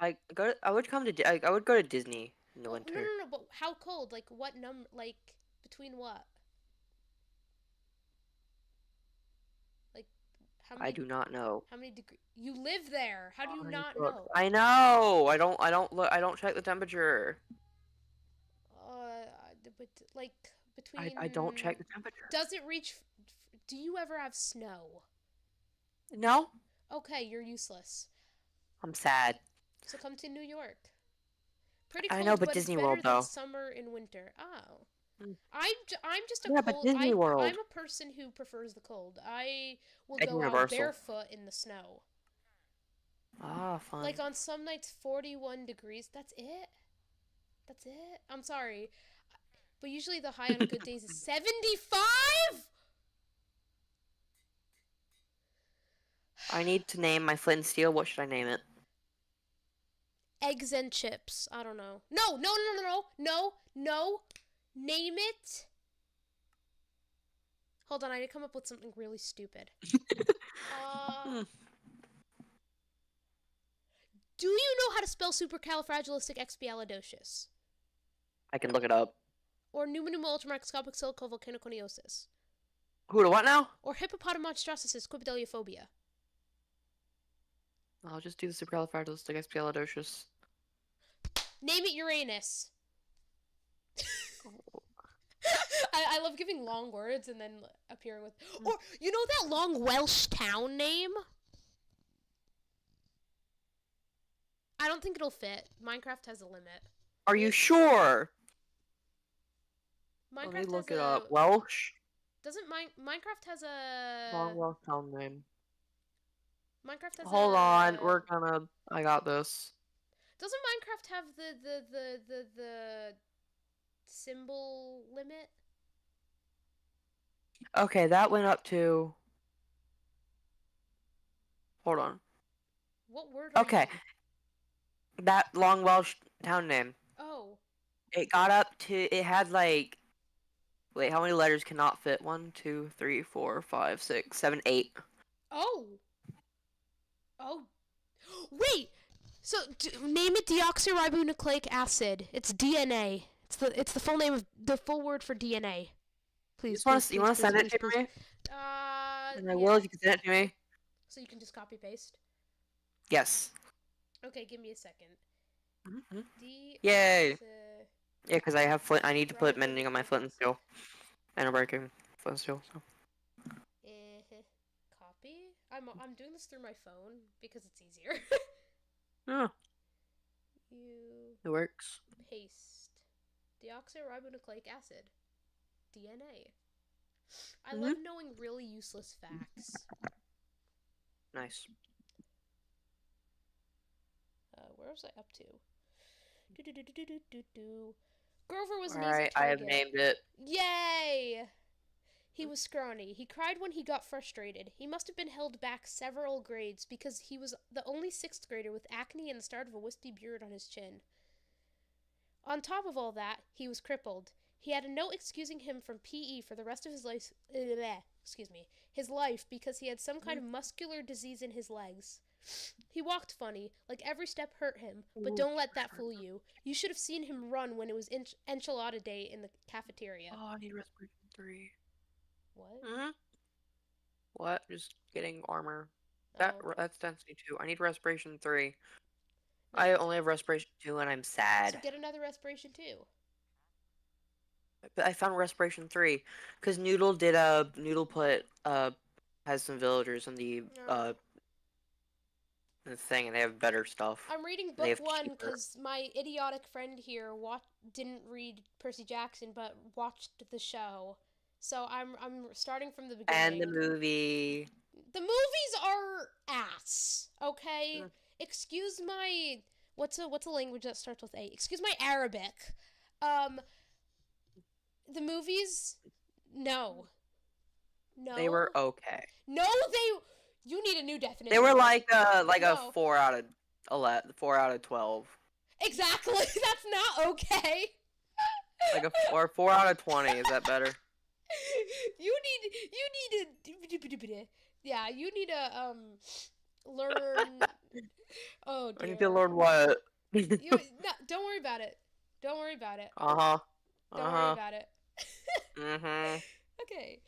Like I would go to Disney in the Well, winter. no, but how cold? Like what like between what? Like how many I do not know. How many degrees? You live there. How do you not know? I know. I don't look. I don't check the temperature. But like between. I don't check the temperature. Does it reach? Do you ever have snow? No. Okay, you're useless. I'm sad. So come to New York. Pretty I cold, know, but it's Disney better World, than though. summer and winter. Oh. Mm. I'm just a Yeah, cold. but Disney World. I'm a person who prefers the cold. I will At go out Universal. barefoot in the snow. Ah, fun. Like on some nights, 41 degrees. That's it. That's it. I'm sorry, but usually the high on good days is 75. I need to name my flint and steel. What should I name it? Eggs and chips. I don't know. No. Name it. Hold on, I need to come up with something really stupid. Do you know how to spell supercalifragilisticexpialidocious? I can look it up. Or pneumocosmic silicovolcanoconiosis? Who to what now? Or hippopotamonstrosis quipideliophobia? I'll just do the supercalifragilisticexpialidocious. Name it Uranus. I love giving long words and then appearing with... Or, you know that long Welsh town name? I don't think it'll fit. Minecraft has a limit. Are you sure? Minecraft Let me look has it up. Welsh? Doesn't Minecraft has a... Long Welsh town name. Minecraft has Hold on, I got this. Doesn't Minecraft have the symbol limit? Okay, that went up to... Hold on. What word are Okay. That long Welsh town name. Oh. It got up to... It had like... Wait, how many letters cannot fit? 1, 2, 3, 4, 5, 6, 7, 8. Oh. Wait! So, name it deoxyribonucleic acid. It's DNA. It's the full name of... The full word for DNA. Please, You want to send it to me? And I will if you can send it to me. So you can just copy paste? Yes. Okay, give me a second. Mm-hmm. Yay! Yeah, because I have flint. I need to put mending on my flint and steel, and a breaking flint and steel. So. Copy. I'm doing this through my phone because it's easier. Yeah. It works. Paste deoxyribonucleic acid. DNA. I love knowing really useless facts. Nice. Where was I up to? Grover was an easy Alright, I have target. named it. Yay! He was scrawny. He cried when he got frustrated. He must have been held back several grades because he was the only 6th grader with acne and the start of a wispy beard on his chin. On top of all that, he was crippled. He had a note excusing him from PE for the rest of his life. His life because he had some kind of muscular disease in his legs. He walked funny, like every step hurt him, but don't let that fool you. You should have seen him run when it was enchilada day in the cafeteria. Oh, I need respiration 3. What? Hmm? What? Just getting armor. Oh, okay. That's density 2. I need respiration 3. No, I you only don't. have respiration 2 and I'm So sad. get another respiration too. But I found respiration 3 because Noodle put has some villagers in the thing and they have better stuff. I'm reading They book have 1 cheaper. because my idiotic friend here didn't read Percy Jackson but watched the show. So I'm starting from the beginning. And the movie. The movies are ass. Okay? Mm. Excuse my what's a language that starts with A? Excuse my Arabic. The movies no. They were okay. No, you need a new definition. They were like a No. 4 out of 11, 4 out of 12. Exactly. That's not okay. Like a 4 out of 20. Is that better? You need to learn. Oh dear. I need to learn what? Don't worry about it. Don't worry about it. Uh-huh. Don't worry about it. Mm-hmm. Okay.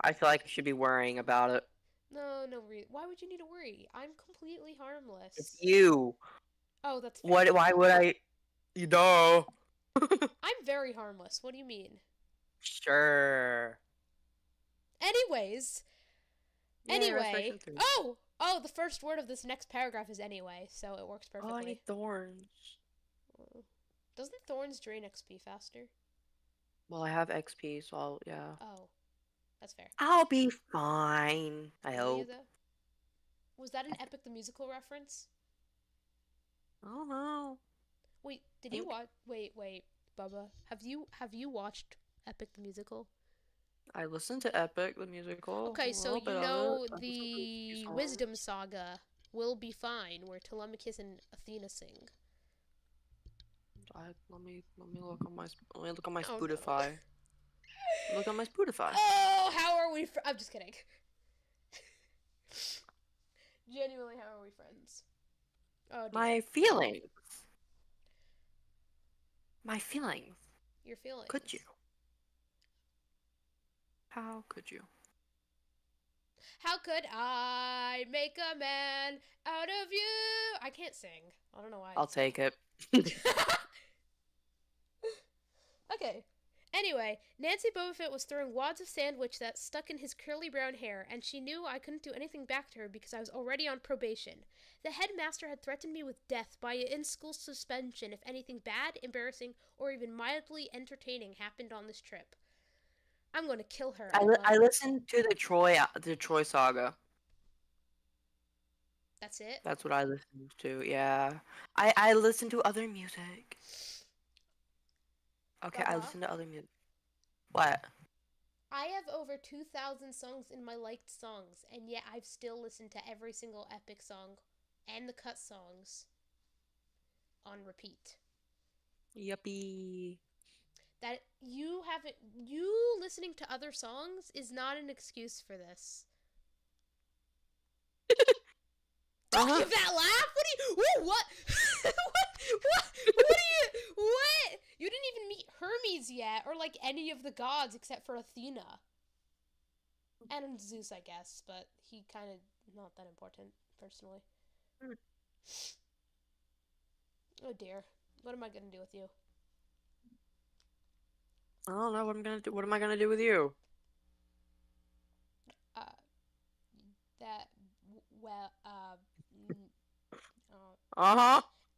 I feel like I should be worrying about it. No. Why would you need to worry? I'm completely harmless. It's you. Oh, that's fair. What? Why would I? You know. I'm very harmless. What do you mean? Sure. Anyways. Yeah, Anyway. respiration 3. Oh, the first word of this next paragraph is anyway, so it works perfectly. Oh, I need thorns. Doesn't thorns drain XP faster? Well, I have XP, so yeah. Oh, that's fair. I'll be fine. I Will hope. you, though? Was that an Epic the Musical reference? I don't know. Wait, did you watch? Wait, Bubba, have you watched Epic the Musical? I listened to Epic the Musical. Okay, so you bit of know it. I listened to a few the songs. Wisdom Saga will be fine, where Telemachus and Athena sing. Let me look on my Oh, Spotify. no. Look on my Spotify. Oh, how are we? I'm just kidding. Genuinely, how are we friends? Oh, dear. My feelings. My feelings. Your feelings. Could you? How could you? How could I make a man out of you? I can't sing. I don't know why. I'll take it. Okay. Anyway, Nancy Bobofit was throwing wads of sandwich that stuck in his curly brown hair, and she knew I couldn't do anything back to her because I was already on probation. The headmaster had threatened me with death by in-school suspension if anything bad, embarrassing, or even mildly entertaining happened on this trip. I'm going to kill her. I listened to the Troy Saga. That's it? That's what I listened to. Yeah. I listened to other music. Okay, I listened to other music. What? I have over 2,000 songs in my liked songs, and yet I've still listened to every single Epic song and the cut songs on repeat. Yuppie. That you listening to other songs is not an excuse for this. Don't give that laugh. What do you? Whoa, what? What? You didn't even meet Hermes yet, or like any of the gods except for Athena and Zeus, I guess. But he kind of not that important personally. Oh dear, what am I gonna do with you? I don't know what I'm gonna do. What am I gonna do with you?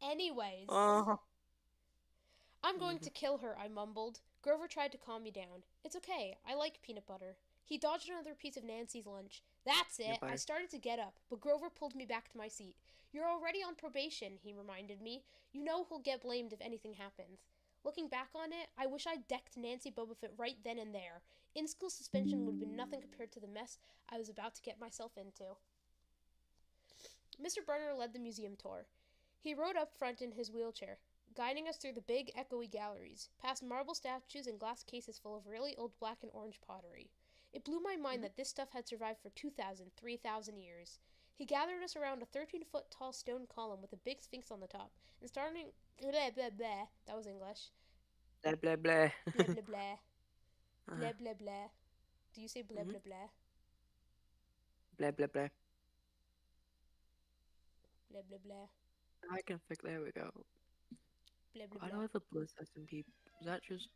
Anyways. I'm going to kill her, I mumbled. Grover tried to calm me down. It's okay, I like peanut butter. He dodged another piece of Nancy's lunch. That's it. I started to get up, but Grover pulled me back to my seat. You're already on probation, he reminded me. You know who'll get blamed if anything happens. Looking back on it, I wish I'd decked Nancy Bobofit right then and there. In-school suspension would have been nothing compared to the mess I was about to get myself into. Mr. Brunner led the museum tour. He rode up front in his wheelchair, guiding us through the big, echoey galleries, past marble statues and glass cases full of really old black and orange pottery. It blew my mind that this stuff had survived for 2,000, 3,000 years. He gathered us around a 13-foot tall stone column with a big sphinx on the top, and starting blah blah blah, that was English. Blah blah blah. Blah blah blah. Blah blah blah. Do you say blah blah blah? Blah blah blah. Blah blah blah. I can fix. There we go. Blah blah I blah. know the plus SMP. Is that just?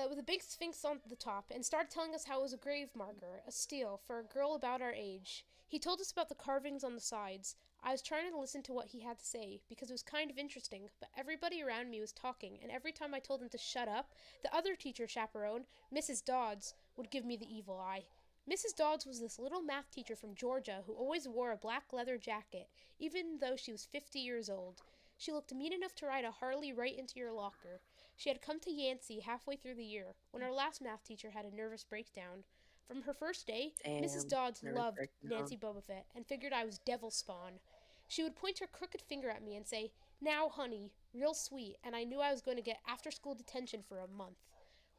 With a big sphinx on the top, and started telling us how it was a grave marker, a stele, for a girl about our age. He told us about the carvings on the sides. I was trying to listen to what he had to say, because it was kind of interesting, but everybody around me was talking, and every time I told him to shut up, the other teacher chaperone, Mrs. Dodds, would give me the evil eye. Mrs. Dodds was this little math teacher from Georgia who always wore a black leather jacket, even though she was 50 years old. She looked mean enough to ride a Harley right into your locker. She had come to Yancey halfway through the year, when our last math teacher had a nervous breakdown. From her first day, Mrs. Dodds loved Nancy Bobofit and figured I was devil spawn. She would point her crooked finger at me and say, "Now, honey," real sweet, and I knew I was going to get after-school detention for a month.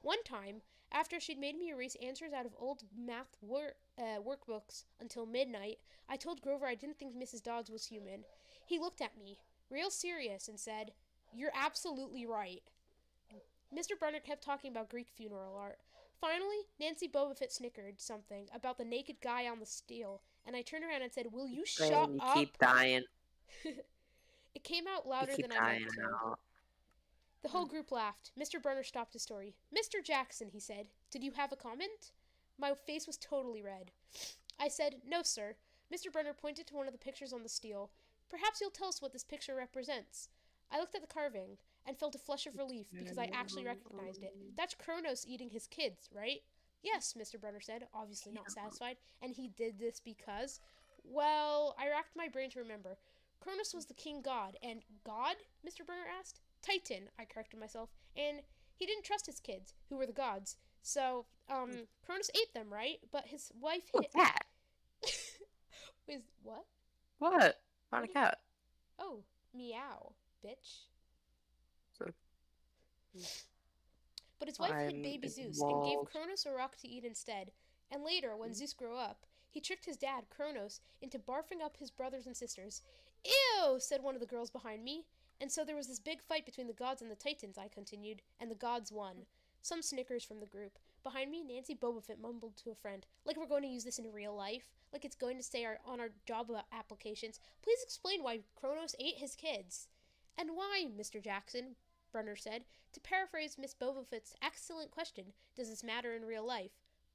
One time, after she'd made me erase answers out of old math workbooks until midnight, I told Grover I didn't think Mrs. Dodds was human. He looked at me, real serious, and said, "You're absolutely right." Mr. Brunner kept talking about Greek funeral art. Finally, Nancy Bobofit snickered something about the naked guy on the stele, and I turned around and said, "Will you shut up?" You keep dying. It came out louder than I meant to. The whole group laughed. Mr. Brunner stopped his story. "Mr. Jackson," he said, "did you have a comment?" My face was totally red. I said, "No, sir." Mr. Brunner pointed to one of the pictures on the stele. "Perhaps you'll tell us what this picture represents." I looked at the carving and felt a flush of relief because I actually recognized it. "That's Kronos eating his kids, right?" "Yes," Mr. Brunner said, obviously not satisfied. "And he did this because..." Well, I racked my brain to remember. Kronos was the king god, and God? Mr. Brunner asked. Titan, I corrected myself, and he didn't trust his kids, who were the gods. So, Kronos ate them, right? But his wife What's that? What? What? Found a cat. Oh, meow, bitch. So, but his wife hid baby Zeus and gave Kronos a rock to eat instead. And later, when Zeus grew up, he tricked his dad, Kronos, into barfing up his brothers and sisters. "Ew," said one of the girls behind me. "And so there was this big fight between the gods and the Titans," I continued, "and the gods won." Some snickers from the group. Behind me, Nancy Bobofit mumbled to a friend, "Like we're going to use this in real life? Like it's going to say on our job applications. Please explain why Kronos ate his kids." "And why, Mr. Jackson?" Brunner said. "To paraphrase Miss Bobofit's excellent question, does this matter in real life?"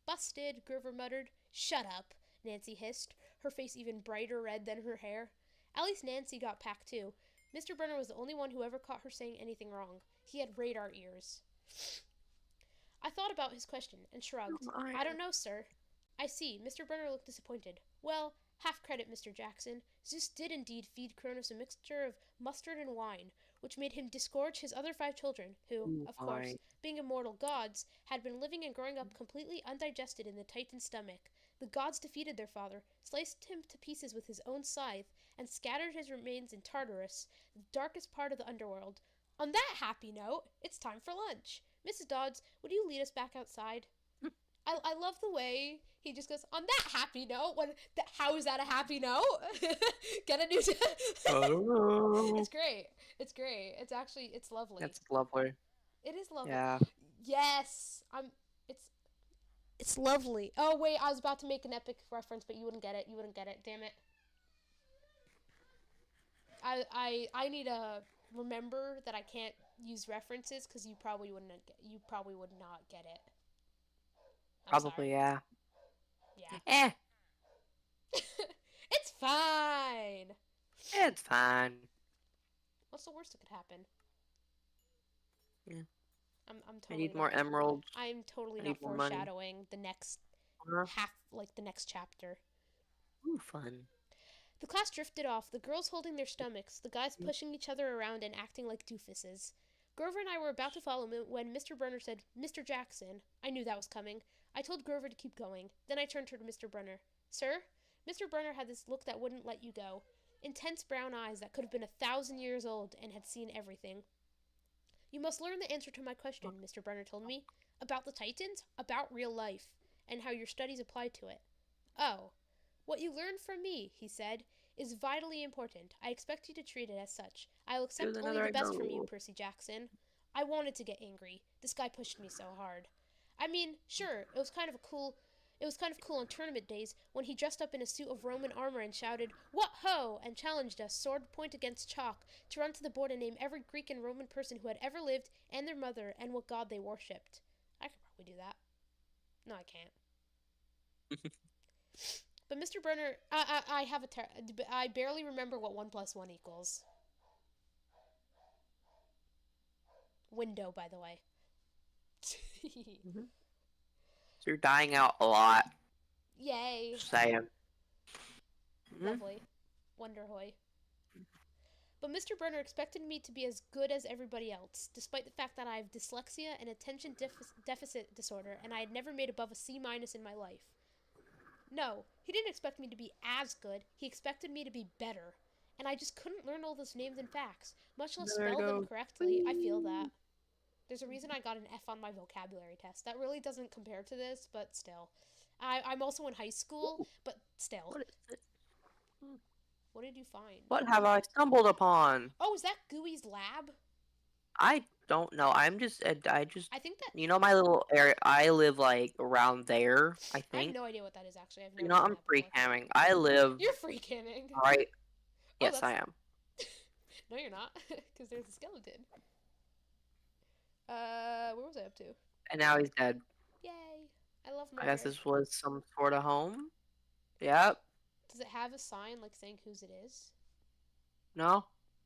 "Busted," Grover muttered. "Shut up," Nancy hissed, her face even brighter red than her hair. At least Nancy got packed too. Mr. Brunner was the only one who ever caught her saying anything wrong. He had radar ears. I thought about his question and shrugged. "I don't know, sir." "I see." Mr. Brunner looked disappointed. "Well, half credit, Mr. Jackson. Zeus did indeed feed Kronos a mixture of mustard and wine, which made him disgorge his other 5 children, who, of course, being immortal gods, had been living and growing up completely undigested in the Titan's stomach. The gods defeated their father, sliced him to pieces with his own scythe, and scattered his remains in Tartarus, the darkest part of the underworld. On that happy note, it's time for lunch. Mrs. Dodds, would you lead us back outside?" I love the way he just goes, "On that happy note." How is that a happy note? Get a new... It's great. It's great. It's lovely. That's lovely. It is lovely. Yeah. Yes. It's lovely. Oh, wait, I was about to make an epic reference, but you wouldn't get it. Damn it. I need to remember that I can't use references because you probably would not get it. Probably, yeah. Yeah. It's fine. It's fine. What's the worst that could happen? Yeah. I'm I totally need more emeralds. I'm totally I not need more money. foreshadowing the next the next chapter. Ooh, fun. The class drifted off, the girls holding their stomachs, the guys pushing each other around and acting like doofuses. Grover and I were about to follow him when Mr. Brunner said, "Mr. Jackson." I knew that was coming. I told Grover to keep going. Then I turned toward Mr. Brunner. "Sir?" Mr. Brunner had this look that wouldn't let you go. Intense brown eyes that could have been 1,000 years old and had seen everything. "You must learn the answer to my question," Mr. Brunner told me. "About the Titans, about real life, and how your studies apply to it." "Oh. What you learned from me," he said, "is vitally important. I expect you to treat it as such. I will accept only the best from you, Percy Jackson." I wanted to get angry. This guy pushed me so hard. I mean, sure, it was kind of cool on tournament days when he dressed up in a suit of Roman armor and shouted, "What ho!" and challenged us, sword point against chalk, to run to the board and name every Greek and Roman person who had ever lived, and their mother, and what god they worshipped. I could probably do that. No, I can't. But Mr. Brunner, I barely remember what 1 + 1 equals. Window, by the way. So you're dying out a lot. Yay. Just saying. Lovely. Wonderhoy. But Mr. Brunner expected me to be as good as everybody else, despite the fact that I have dyslexia and attention deficit disorder, and I had never made above a C- in my life. No, he didn't expect me to be as good. He expected me to be better. And I just couldn't learn all those names and facts, much less spell them correctly. I feel that. There's a reason I got an F on my vocabulary test. That really doesn't compare to this, but still. I'm also in high school, but still. What is it? What did you find? What have I stumbled upon? Oh, is that Gooey's lab? I don't know. I think that... You know my little area? I live, like, around there, I think. I have no idea what that is, actually. You know, I'm free camming. I live... You're free camming. Right. Yes, I am. No, you're not, because there's a skeleton. Where was I up to? And now he's dead. Yay. I love my I guess this was some sort of home. Yep. Does it have a sign, like, saying whose it is? No.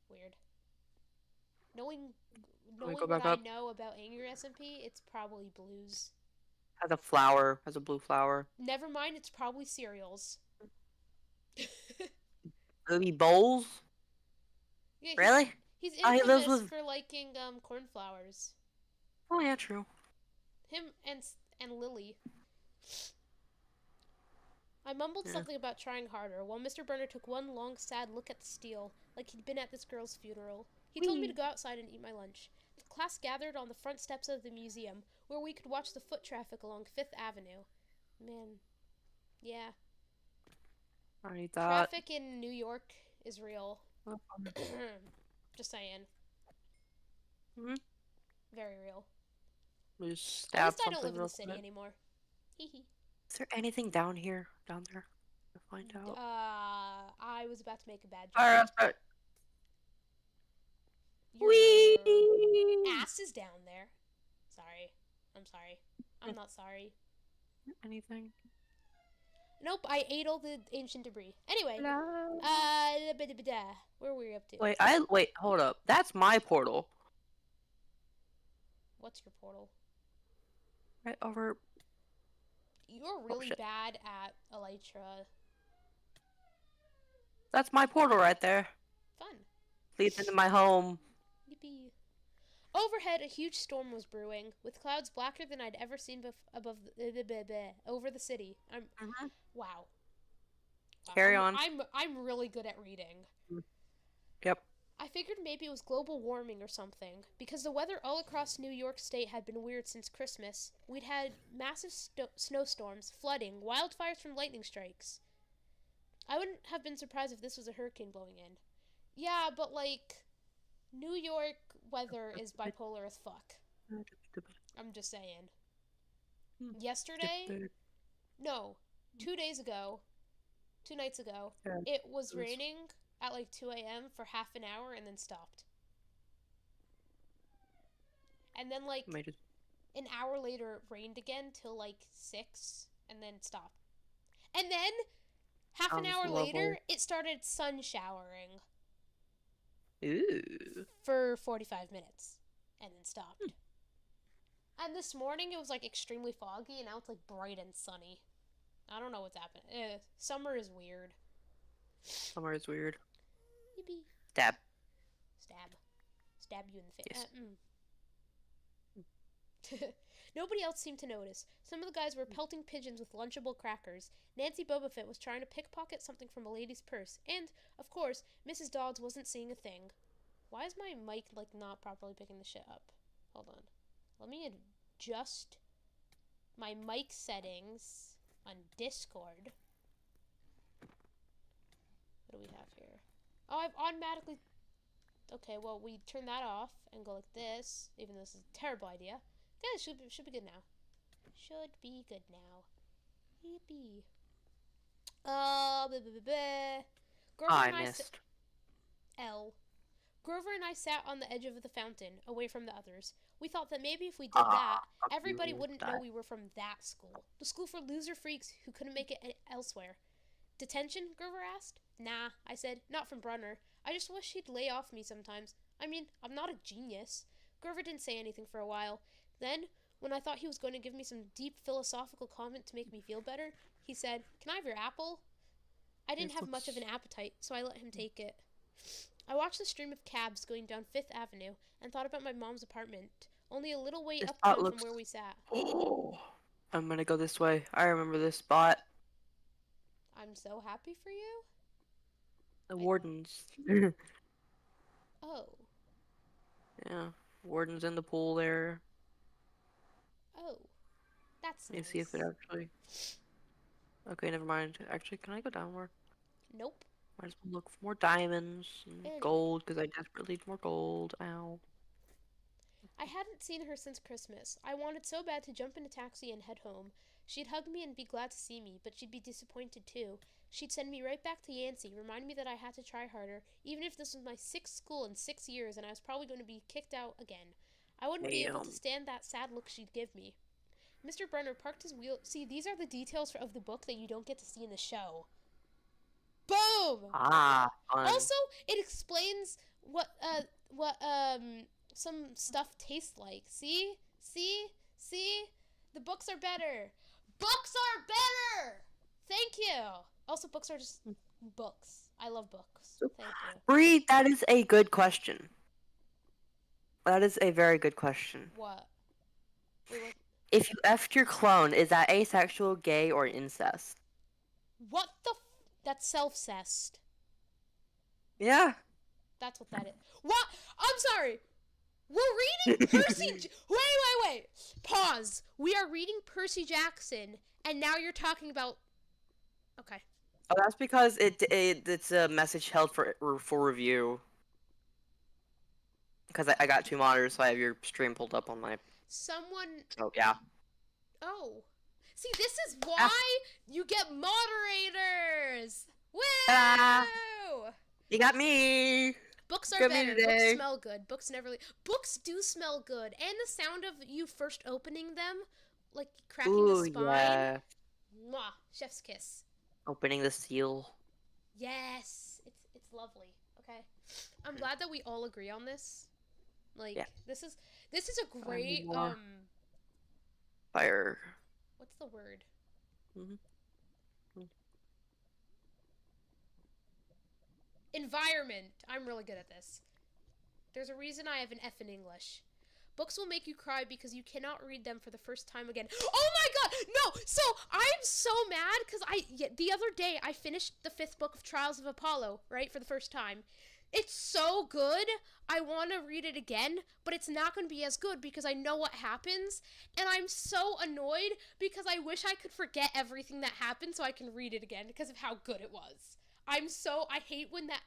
Weird. Knowing what I know about Angry SMP, it's probably blues. Has a flower. Has a blue flower. Never mind, it's probably cereals. Maybe bowls? Yeah, really? He's infamous for liking cornflowers. Oh yeah, true. Him and Lily. I mumbled something about trying harder, while Mr. Brunner took one long, sad look at the steel, like he'd been at this girl's funeral. He told me to go outside and eat my lunch. The class gathered on the front steps of the museum, where we could watch the foot traffic along 5th Avenue. Man. Yeah. I thought... Traffic in New York is real. Just saying. Very real. At least I don't live in the city anymore. Hee. Is there anything down here? Down there? To find out. I was about to make a bad joke. Your ass is down there. Sorry. I'm sorry. I'm not sorry. Anything? Nope, I ate all the ancient debris. Anyway. No. Where were we up to? Wait, hold up. That's my portal. What's your portal? Right over... You're really bad at Elytra. That's my portal right there. Fun. Leads into my home. Yippee. Overhead, a huge storm was brewing, with clouds blacker than I'd ever seen over the city. Wow. Carry on. I'm really good at reading. Yep. I figured maybe it was global warming or something, because the weather all across New York State had been weird since Christmas. We'd had massive snowstorms, flooding, wildfires from lightning strikes. I wouldn't have been surprised if this was a hurricane blowing in. Yeah, but, like, New York weather is bipolar as fuck. I'm just saying. Yesterday? No, 2 days ago, 2 nights ago, it was raining at like 2 a.m. for half an hour and then stopped. And then like an hour later it rained again till like 6 and then stopped. And then half an hour later it started sun showering. Ooh. For 45 minutes and then stopped. And this morning it was like extremely foggy and now it's like bright and sunny. I don't know what's happening. Summer is weird. Summer is weird. Yippee. Stab. Stab you in the face. Yes. Nobody else seemed to notice. Some of the guys were pelting pigeons with Lunchable crackers. Nancy Boba Fett was trying to pickpocket something from a lady's purse. And, of course, Mrs. Dodds wasn't seeing a thing. Why is my mic, not properly picking the shit up? Hold on. Let me adjust my mic settings on Discord. What do we have here? Oh, I've automatically... Okay, well, we turn that off and go like this, even though this is a terrible idea. Okay, it should be good now. Should be good now. Yippee. Grover missed. Grover and I sat on the edge of the fountain, away from the others. We thought that maybe if we did that, everybody wouldn't know we were from that school. The school for loser freaks who couldn't make it elsewhere. Detention? Grover asked. Nah, I said, not from Brunner. I just wish he'd lay off me sometimes. I mean, I'm not a genius. Grover didn't say anything for a while. Then, when I thought he was going to give me some deep philosophical comment to make me feel better, he said, Can I have your apple? I didn't have much of an appetite, so I let him take it. I watched the stream of cabs going down 5th Avenue and thought about my mom's apartment, only a little way uptown from where we sat. Oh, I'm gonna go this way. I remember this spot. I'm so happy for you. The wardens. Oh. Yeah, wardens in the pool there. Oh, that's nice. Let me see if it actually... Okay, never mind. Actually, can I go down more? Nope. Might as well look for more diamonds and gold, because I desperately need more gold. Ow. I hadn't seen her since Christmas. I wanted so bad to jump in a taxi and head home. She'd hug me and be glad to see me, but she'd be disappointed too. She'd send me right back to Yancey, remind me that I had to try harder, even if this was my 6th school in 6 years and I was probably going to be kicked out again. I wouldn't be able to stand that sad look she'd give me. Mr. Brunner parked his wheel. See, these are the details of the book that you don't get to see in the show. Boom! Fun. Also, it explains what some stuff tastes like. See? The books are better. Books are better! Thank you! Also, books are just books. I love books. Thank you. Bree, that is a good question. That is a very good question. What? Wait, what? If you effed your clone, is that asexual, gay, or incest? What the That's self-cessed. Yeah. That's what that is. What? I'm sorry! We're reading Percy... Wait! Pause. We are reading Percy Jackson, and now you're talking about... Okay. Oh, that's because it's a message held for review. Because I got 2 monitors, so I have your stream pulled up on my... Oh, yeah. Oh. See, this is why you get moderators! Woo! You got me! Books are better. Books smell good. Books never leave. Books do smell good. And the sound of you first opening them, like cracking the spine. Yeah. Mwah. Chef's kiss. Opening the seal. Yes. It's lovely. Okay. I'm glad that we all agree on this. Like, yeah. This is a great, Fire. What's the word? Environment. I'm really good at this. There's a reason I have an F in English. Books will make you cry because you cannot read them for the first time again. Oh my god! No! So, I'm so mad because the other day I finished the 5th book of Trials of Apollo, right, for the first time. It's so good. I want to read it again, but it's not going to be as good because I know what happens, and I'm so annoyed because I wish I could forget everything that happened so I can read it again because of how good it was. I hate when that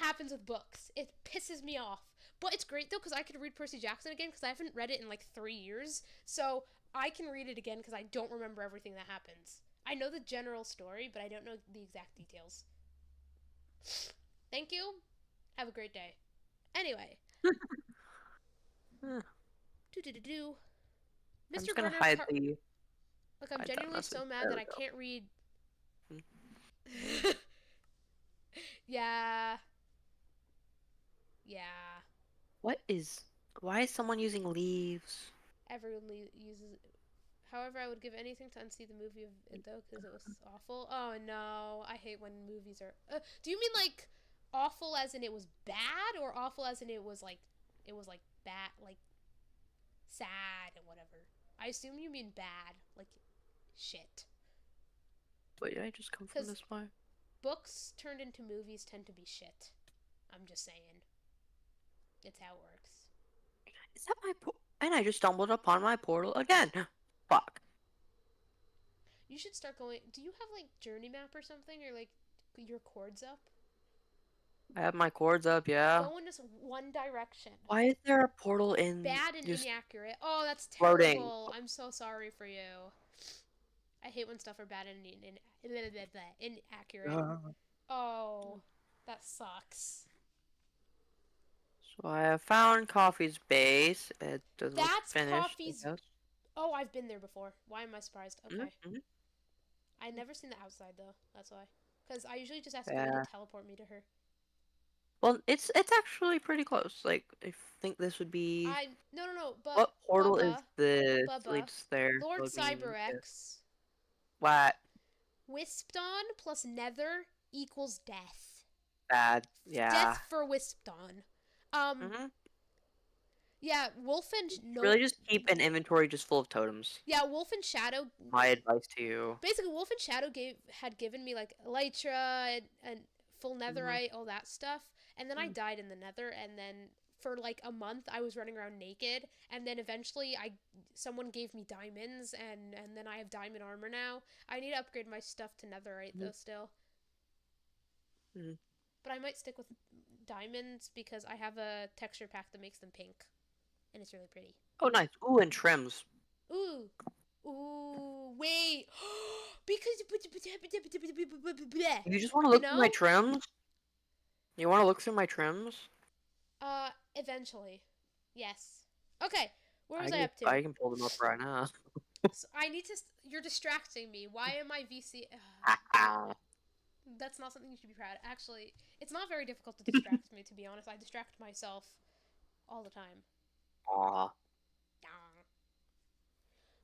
happens with books. It pisses me off. But it's great though because I could read Percy Jackson again because I haven't read it in like 3 years. So I can read it again because I don't remember everything that happens. I know the general story, but I don't know the exact details. Thank you. Have a great day. Anyway. I'm Mr. just gonna Brunner hide the... Look, I'm genuinely so mad that I can't read... Yeah. Why is someone using leaves? Everyone uses... However, I would give anything to unsee the movie of it though, because it was awful. Oh no, I hate when movies are. Do you mean like awful as in it was bad, or awful as in it was like bad, like sad and whatever? I assume you mean bad, like shit. But did I just come from 'Cause this way? books turned into movies tend to be shit. I'm just saying. It's how it works. Is that my and I just stumbled upon my portal again. Fuck. You should start going. Do you have like Journey Map or something, or like your chords up? I have my cords up, yeah. Go in just one direction. Why is there a portal in Bad and just inaccurate. Oh, that's floating? terrible. I'm so sorry for you. I hate when stuff are bad and inaccurate. Oh, that sucks. So I have found Coffee's base. It doesn't look That's finished. Coffee's. Oh, I've been there before. Why am I surprised? Okay. Mm-hmm. I've never seen the outside though. That's why. Because I usually just ask Glenn to teleport me to her. Well, it's actually pretty close. Like I think this would be. No. But What portal Bubba, is this? Bubba, Leads there. Lord Would mean, CyberX. What? Wispdawn plus Nether equals death. Bad. Yeah. Death for Wispdawn. Yeah, Wolf and really just keep an inventory just full of totems. Yeah, Wolf and Shadow. My advice to you. Basically, Wolf and Shadow had given me like Elytra and full Netherite, all that stuff, and then I died in the Nether, and then for like a month I was running around naked, and then eventually someone gave me diamonds, and then I have diamond armor now. I need to upgrade my stuff to Netherite though still. But I might stick with diamonds because I have a texture pack that makes them pink. And it's really pretty. Oh, nice. Ooh, and trims. Ooh, wait. Because you just want to look through my trims? You want to look through my trims? Eventually. Yes. Okay, where was I up to? I can pull them up right now. So I need to... You're distracting me. Why am I VC... That's not something you should be proud of. Actually, it's not very difficult to distract me, to be honest. I distract myself all the time. Aww.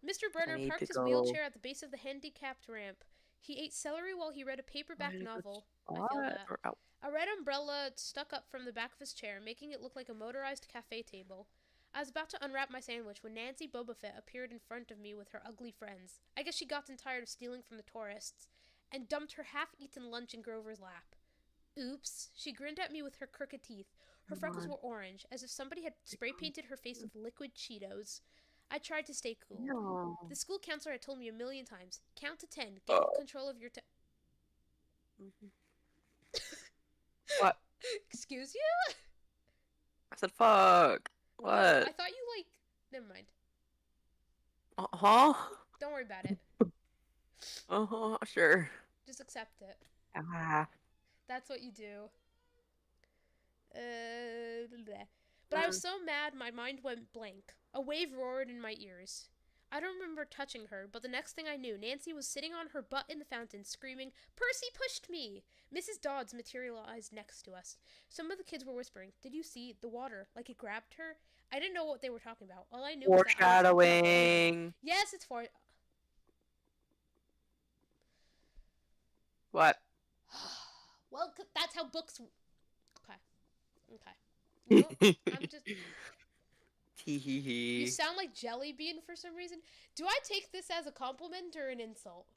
Mr. Burner parked his wheelchair at the base of the handicapped ramp. He ate celery while he read a paperback novel. I feel that. A red umbrella stuck up from the back of his chair, making it look like a motorized cafe table. I was about to unwrap my sandwich when Nancy Boba Fett appeared in front of me with her ugly friends. I guess she gotten tired of stealing from the tourists, and dumped her half-eaten lunch in Grover's lap. Oops. She grinned at me with her crooked teeth. Her freckles were orange, as if somebody had spray-painted her face with liquid Cheetos. I tried to stay cool. No. The school counselor had told me 1,000,000 times, count to 10, get control of your What? Excuse you? I said fuck. What? I thought you, like... Never mind. Uh-huh? Don't worry about it. Uh-huh, sure. Just accept it. That's what you do. But I was so mad my mind went blank. A wave roared in my ears. I don't remember touching her, but the next thing I knew, Nancy was sitting on her butt in the fountain, screaming, "Percy pushed me!" Mrs. Dodds materialized next to us. Some of the kids were whispering, "Did you see the water? Like it grabbed her?" I didn't know what they were talking about. All I knew was that foreshadowing. Yes, it's for... What? Well, that's how books... Okay. You know, I'm just... You sound like Jelly Bean for some reason. Do I take this as a compliment or an insult?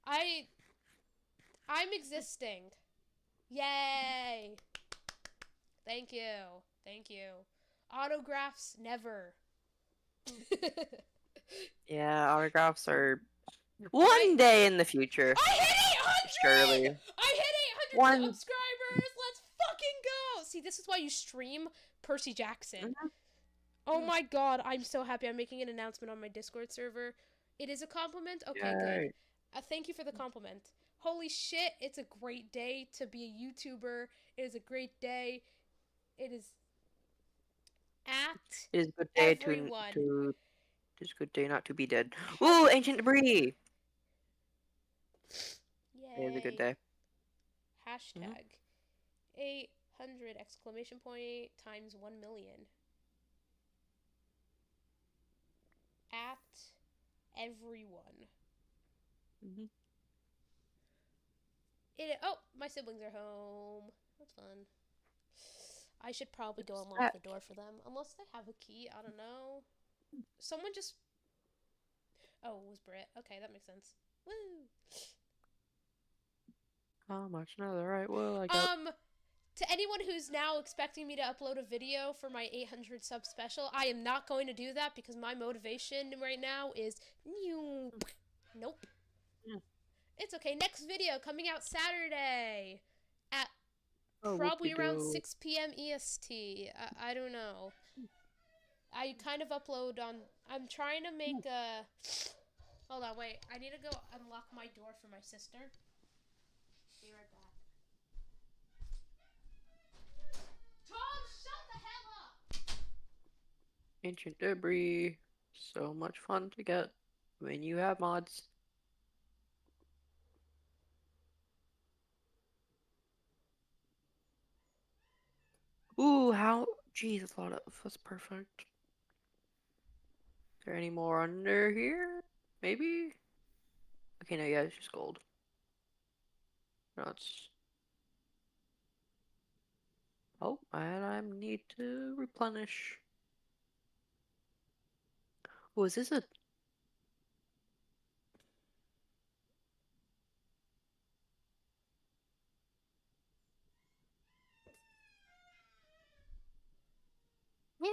I'm existing. Yay! Thank you. Autographs, never. Yeah, autographs are one day in the future. I hit 800! Surely. I hit 800 subscribers! Let's fucking go! See, this is why you stream Percy Jackson. Oh my god, I'm so happy. I'm making an announcement on my Discord server. It is a compliment? Okay, good. Thank you for the compliment. Holy shit, it's a great day to be a YouTuber. It is a great day. It is it is a good day everyone. It is a good day not to be dead. Ooh, ancient debris! Yay. It is a good day. Hashtag 800 exclamation point times 1,000,000. at everyone. Mm-hmm. Oh, my siblings are home. That's fun. I should probably go What's unlock that? the door for them. Unless they have a key. I don't know. Someone just... Oh, it was Britt. Okay, that makes sense. Woo! How much? No, all right. Well, I got. To anyone who's now expecting me to upload a video for my 800 sub special, I am not going to do that because my motivation right now is nope. Yeah. It's okay. Next video coming out Saturday at Oh, probably around whoop-de-doo. 6 p.m. EST. I don't know. I kind of upload on... I'm trying to make a... Hold on, wait. I need to go unlock my door for my sister. Be right back. Tom, shut the hell up! Ancient debris. So much fun to get when you have mods. Ooh, how? Geez, that's a lot of. That's perfect. Is there any more under here? Maybe? Okay, no, yeah, it's just gold. No, it's. Oh, and I need to replenish. Oh, is this a.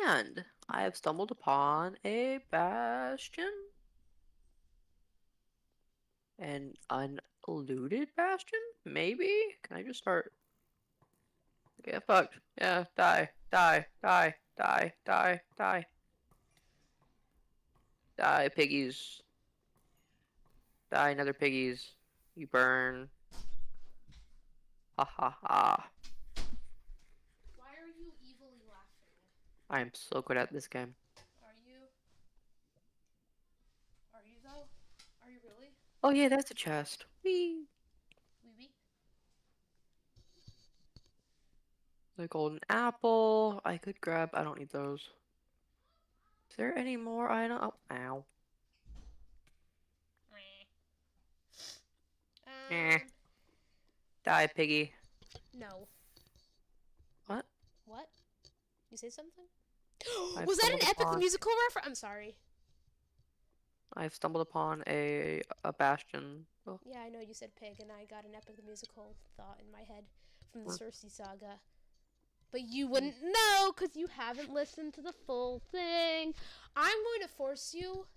And I have stumbled upon a bastion. An unlooted bastion? Maybe? Can I just start? Get fucked. Yeah, die, die, die, die, die, die. Die, piggies. Die, another piggies. You burn. Ha ha ha. Why are you evilly laughing? I am so good at this game. Are you? Are you though? Are you really? Oh yeah, that's a chest. Whee! Wee. The golden apple. I could grab. I don't need those. Is there any more? I don't. Oh, ow. Eh. Um, Die, piggy. no. What? What? You say something? I've Was that stumbled an Epic the upon. Musical reference? I'm sorry. I've stumbled upon a bastion. Oh. Yeah, I know you said pig, and I got an Epic the Musical thought in my head from the Huh. Cersei saga. But you wouldn't know because you haven't listened to the full thing. I'm going to force you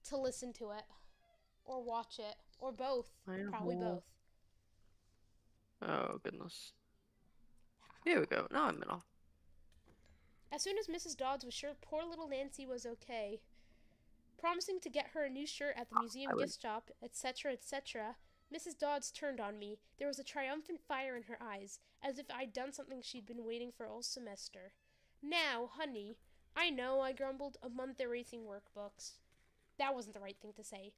to listen to it, or watch it, or both. Probably both. Oh goodness. Here we go. Now I'm in off. As soon as Mrs. Dodds was sure poor little Nancy was okay, promising to get her a new shirt at the museum gift shop, etc., etc., Mrs. Dodds turned on me. There was a triumphant fire in her eyes, as if I'd done something she'd been waiting for all semester. Now, honey, I know, I grumbled, a month erasing workbooks. That wasn't the right thing to say.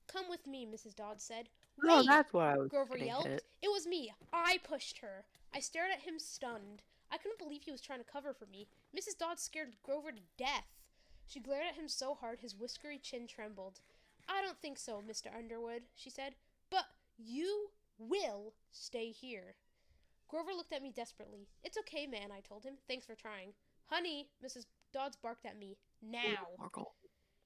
Come with me, Mrs. Dodds said. Oh, Wait! that's what I was Grover getting yelped. hit. It was me. I pushed her. I stared at him stunned. I couldn't believe he was trying to cover for me. Mrs. Dodds scared Grover to death. She glared at him so hard his whiskery chin trembled. I don't think so, Mr. Underwood, she said. But you will stay here. Grover looked at me desperately. It's okay, man, I told him. Thanks for trying. Honey, Mrs. Dodds barked at me. Now.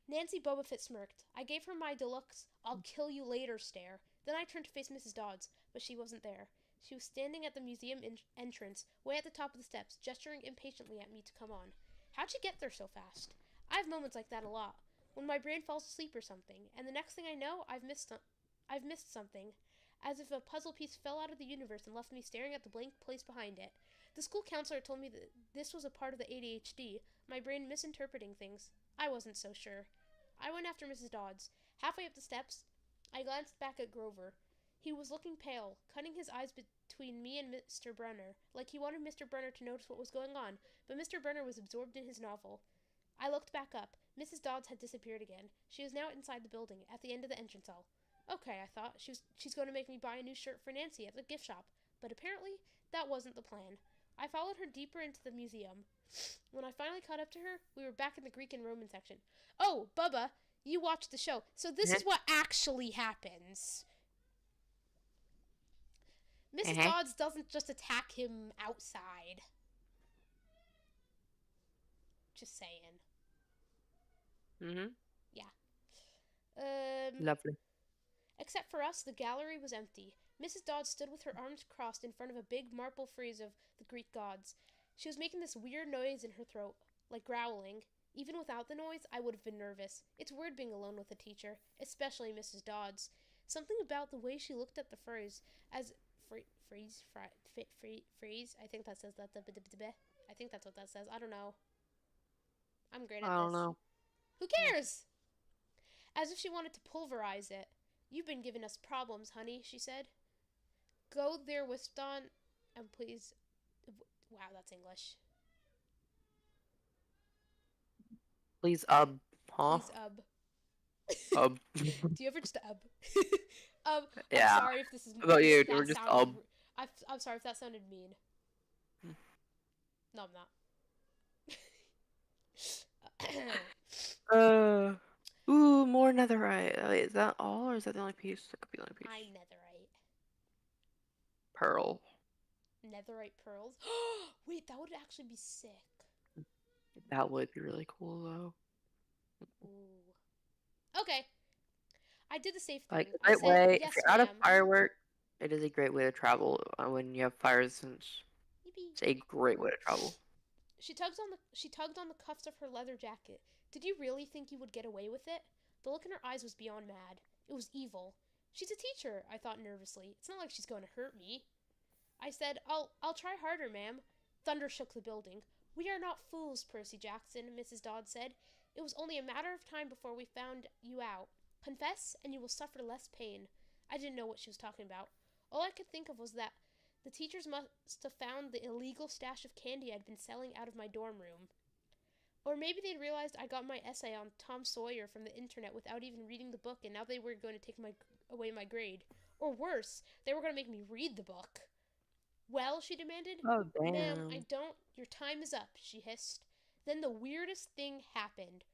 Nancy Bobofit smirked. I gave her my deluxe I'll kill you later stare. Then I turned to face Mrs. Dodds, but she wasn't there. She was standing at the museum entrance, way at the top of the steps, gesturing impatiently at me to come on. How'd she get there so fast? I have moments like that a lot, when my brain falls asleep or something, and the next thing I know, I've missed something, as if a puzzle piece fell out of the universe and left me staring at the blank place behind it. The school counselor told me that this was a part of the ADHD, my brain misinterpreting things. I wasn't so sure. I went after Mrs. Dodds. Halfway up the steps, I glanced back at Grover. He was looking pale, cutting his eyes between me and Mr. Brunner, like he wanted Mr. Brunner to notice what was going on, but Mr. Brunner was absorbed in his novel. I looked back up. Mrs. Dodds had disappeared again. She was now inside the building, at the end of the entrance hall. Okay, I thought, she's going to make me buy a new shirt for Nancy at the gift shop, but apparently that wasn't the plan. I followed her deeper into the museum. When I finally caught up to her, we were back in the Greek and Roman section. Oh, Bubba, you watched the show. So this is what actually happens. Mrs. Dodds doesn't just attack him outside. Just saying. Yeah. Lovely. Except for us, the gallery was empty. Mrs. Dodds stood with her arms crossed in front of a big marble frieze of the Greek gods. She was making this weird noise in her throat, like growling. Even without the noise, I would have been nervous. It's weird being alone with a teacher, especially Mrs. Dodds. Something about the way she looked at the frieze as frieze. I think that says that. I think that's what that says. I don't know. I'm great at this. I don't know. Who cares? As if she wanted to pulverize it. You've been giving us problems, honey, she said. Go there with Don and please... Wow, that's English. Please, huh? Please, Do you ever just Yeah. I'm sorry if this is... How about you? We're just, I'm sorry if that sounded mean. No, I'm not. Ooh, more netherite. Wait, is that all, or is that the only piece? That could be the only piece. Netherite. Pearl. Netherite pearls? Wait, that would actually be sick. That would be really cool, though. Ooh. Okay. I did the safe thing. Like, a great way, yes, if you're out of ma'am. firework, it is a great way to travel when you have fire resistance. Yippee. It's a great way to travel. She tugged on the cuffs of her leather jacket. Did you really think you would get away with it? The look in her eyes was beyond mad. It was evil. She's a teacher, I thought nervously. It's not like she's going to hurt me. I said, I'll try harder, ma'am. Thunder shook the building. We are not fools, Percy Jackson, Mrs. Dodd said. It was only a matter of time before we found you out. Confess, and you will suffer less pain. I didn't know what she was talking about. All I could think of was that the teachers must have found the illegal stash of candy I'd been selling out of my dorm room. Or maybe they'd realized I got my essay on Tom Sawyer from the internet without even reading the book, and now they were going to take away my grade. Or worse, they were going to make me read the book. Well, she demanded. Oh, damn. Ma'am, I don't. Your time is up, she hissed. Then the weirdest thing happened.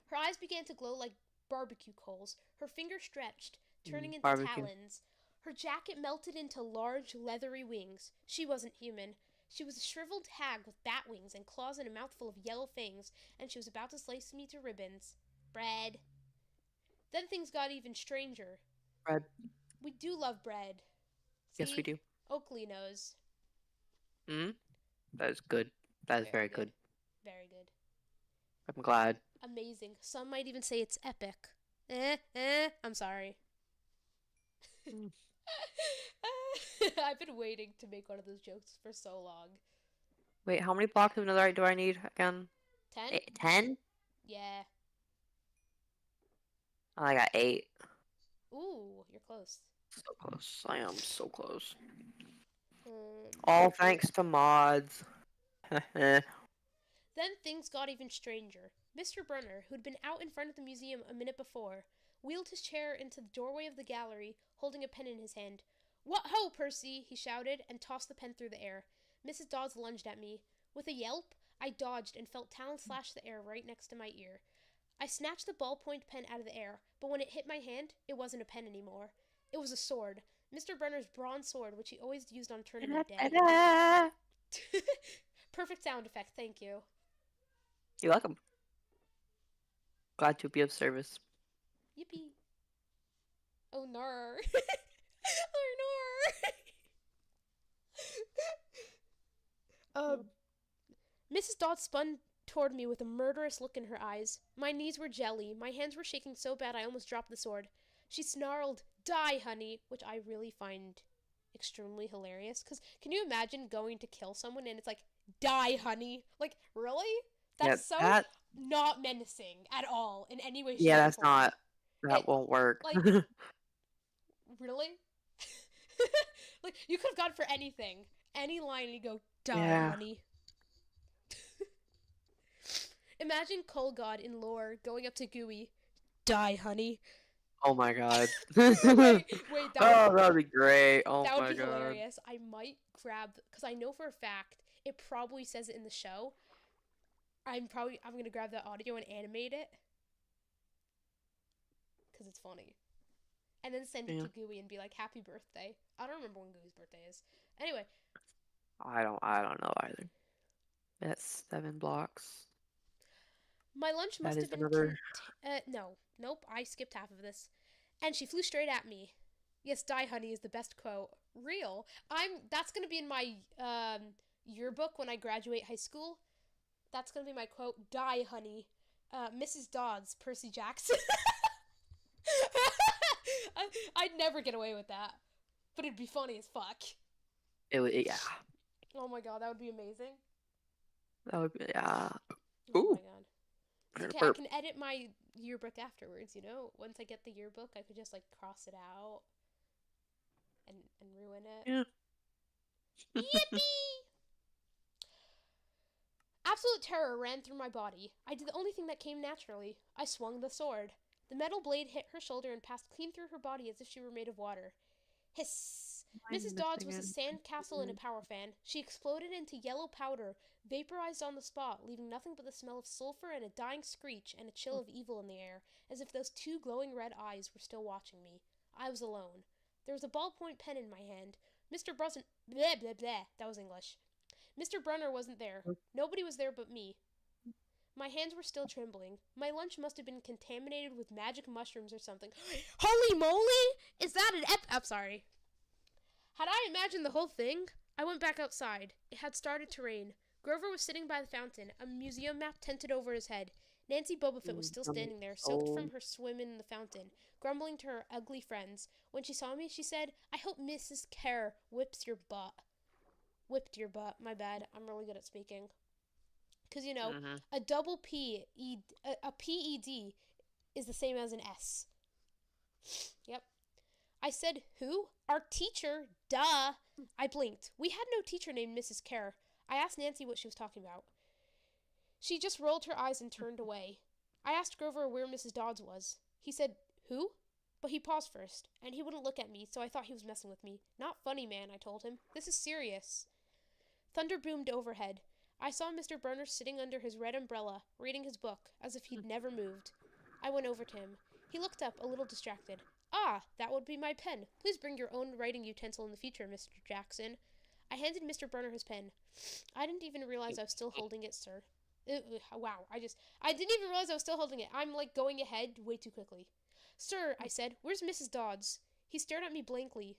Her eyes began to glow like barbecue coals. Her fingers stretched, turning into talons. Her jacket melted into large, leathery wings. She wasn't human. She was a shriveled hag with bat wings and claws and a mouthful of yellow fangs, and she was about to slice me to ribbons. Bread. Then things got even stranger. Bread. We do love bread. See? Yes, we do. Oakley knows. That is good. That is very good. Very good. I'm glad. Amazing. Some might even say it's epic. I'm sorry. I've been waiting to make one of those jokes for so long. Wait, how many blocks of netherite do I need again? 10? 10? Yeah. Oh, I got 8. Ooh, you're close. So close. I am so close. All thanks to mods. Then things got even stranger. Mr. Brunner, who'd been out in front of the museum a minute before, wheeled his chair into the doorway of the gallery, holding a pen in his hand. What ho, Percy, he shouted, and tossed the pen through the air. Mrs. Dodds lunged at me. With a yelp, I dodged and felt talons slash the air right next to my ear. I snatched the ballpoint pen out of the air, but when it hit my hand, it wasn't a pen anymore. It was a sword. Mr. Brunner's bronze sword, which he always used on tournament day. Perfect sound effect, thank you. You're welcome. Glad to be of service. Yippee. Oh, nar. Oh, nar. Mrs. Dodd spun toward me with a murderous look in her eyes. My knees were jelly. My hands were shaking so bad I almost dropped the sword. She snarled, "Die, honey," which I really find extremely hilarious. Because can you imagine going to kill someone and it's like, "Die, honey"? Like, really? That's not menacing at all in any way, shape, yeah, that's or form. not. That won't work. Like, really? Like, you could have gone for anything. Any line and you go, "Die, honey." Imagine Colgod in lore going up to Gooey, "Die, honey." Oh my god. Wait, Oh, that would be great. Oh that would my be god. hilarious. I might grab, because I know for a fact it probably says it in the show. I'm gonna grab that audio and animate it because it's funny, and then send it Yeah. to Gooey and be like, "Happy birthday." I don't remember when Gooey's birthday is. Anyway, I don't know either. That's 7 blocks. my lunch That must have is been another. nope. I skipped half of this, and she flew straight at me. Yes, die honey is the best quote. Real. That's gonna be in my yearbook when I graduate high school. That's gonna be my quote. Die honey. Mrs. Dodds, Percy Jackson. I'd never get away with that, but it'd be funny as fuck. It would, yeah. Oh my god, that would be amazing. That would be, yeah. Oh Ooh. my god. It's okay, I Burp. can edit my yearbook afterwards, you know? Once I get the yearbook, I could just like cross it out and ruin it. Yeah. Yippee! Absolute terror ran through my body. I did the only thing that came naturally. I swung the sword. The metal blade hit her shoulder and passed clean through her body as if she were made of water. Hiss! Mrs. Dodds was a sandcastle and a power fan. She exploded into yellow powder, vaporized on the spot, leaving nothing but the smell of sulfur and a dying screech and a chill of evil in the air, as if those two glowing red eyes were still watching me. I was alone. There was a ballpoint pen in my hand. Mr. Brunson... Blah, blah, blah. That was English. Mr. Brunner wasn't there. Nobody was there but me. My hands were still trembling. My lunch must have been contaminated with magic mushrooms or something. Holy moly! Is that an I'm sorry. Had I imagined the whole thing? I went back outside. It had started to rain. Grover was sitting by the fountain, a museum map tented over his head. Nancy Bobofit was still standing there, soaked from her swim in the fountain, grumbling to her ugly friends. When she saw me, she said, "I hope Mrs. Kerr whips your butt." Whipped your butt. My bad. I'm really good at speaking. Because, you know, a double P, a PED is the same as an S. Yep. I said, "Who? Our teacher. Duh." I blinked. We had no teacher named Mrs. Kerr. I asked Nancy what she was talking about. She just rolled her eyes and turned away. I asked Grover where Mrs. Dodds was. He said, "Who?" But he paused first, and he wouldn't look at me, so I thought he was messing with me. "Not funny, man," I told him. "This is serious." Thunder boomed overhead. I saw Mr. Burner sitting under his red umbrella, reading his book, as if he'd never moved. I went over to him. He looked up, a little distracted. "Ah, that would be my pen. Please bring your own writing utensil in the future, Mr. Jackson." I handed Mr. Burner his pen. I didn't even realize I was still holding it, sir. Wow, I didn't even realize I was still holding it. I'm, like, going ahead way too quickly. "Sir," I said, "where's Mrs. Dodds?" He stared at me blankly.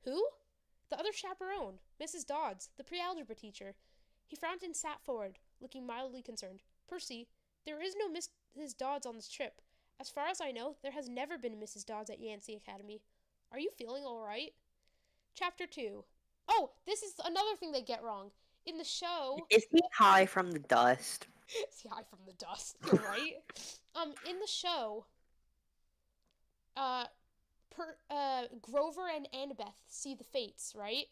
"Who?" "The other chaperone, Mrs. Dodds, the pre-algebra teacher." He frowned and sat forward, looking mildly concerned. "Percy, there is no Mrs. Dodds on this trip. As far as I know, there has never been a Mrs. Dodds at Yancey Academy. Are you feeling all right?" Chapter 2. Oh, this is another thing they get wrong. In the show... Is he high from the dust? Is he high from the dust? You're right. In the show, Grover and Annabeth see the fates, right?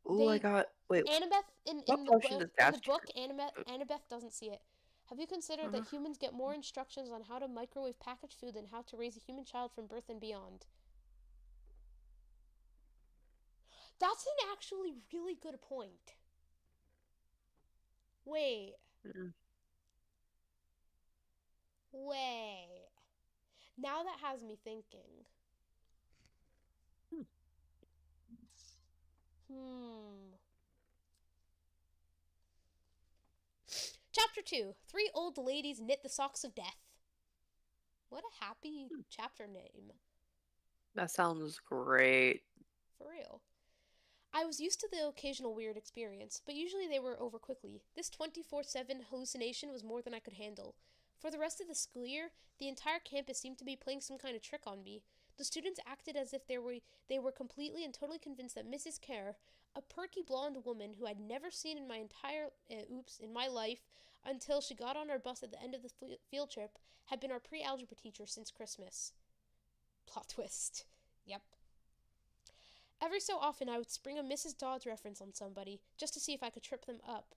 Ooh, I got... Wait, Annabeth, in what the potion does in the Dash book, Annabeth doesn't see it. Have you considered that humans get more instructions on how to microwave packaged food than how to raise a human child from birth and beyond? That's an actually really good point. Wait. Wait. Now that has me thinking. Chapter 2. 3 old ladies knit the socks of death. What a happy chapter name. That sounds great. For real. I was used to the occasional weird experience, but usually they were over quickly. This 24/7 hallucination was more than I could handle. For the rest of the school year, the entire campus seemed to be playing some kind of trick on me. The students acted as if they were completely and totally convinced that Mrs. Kerr, a perky blonde woman who I'd never seen in my in my life until she got on our bus at the end of the field trip, had been our pre-algebra teacher since Christmas. Plot twist. Yep. Every so often I would spring a Mrs. Dodds reference on somebody, just to see if I could trip them up.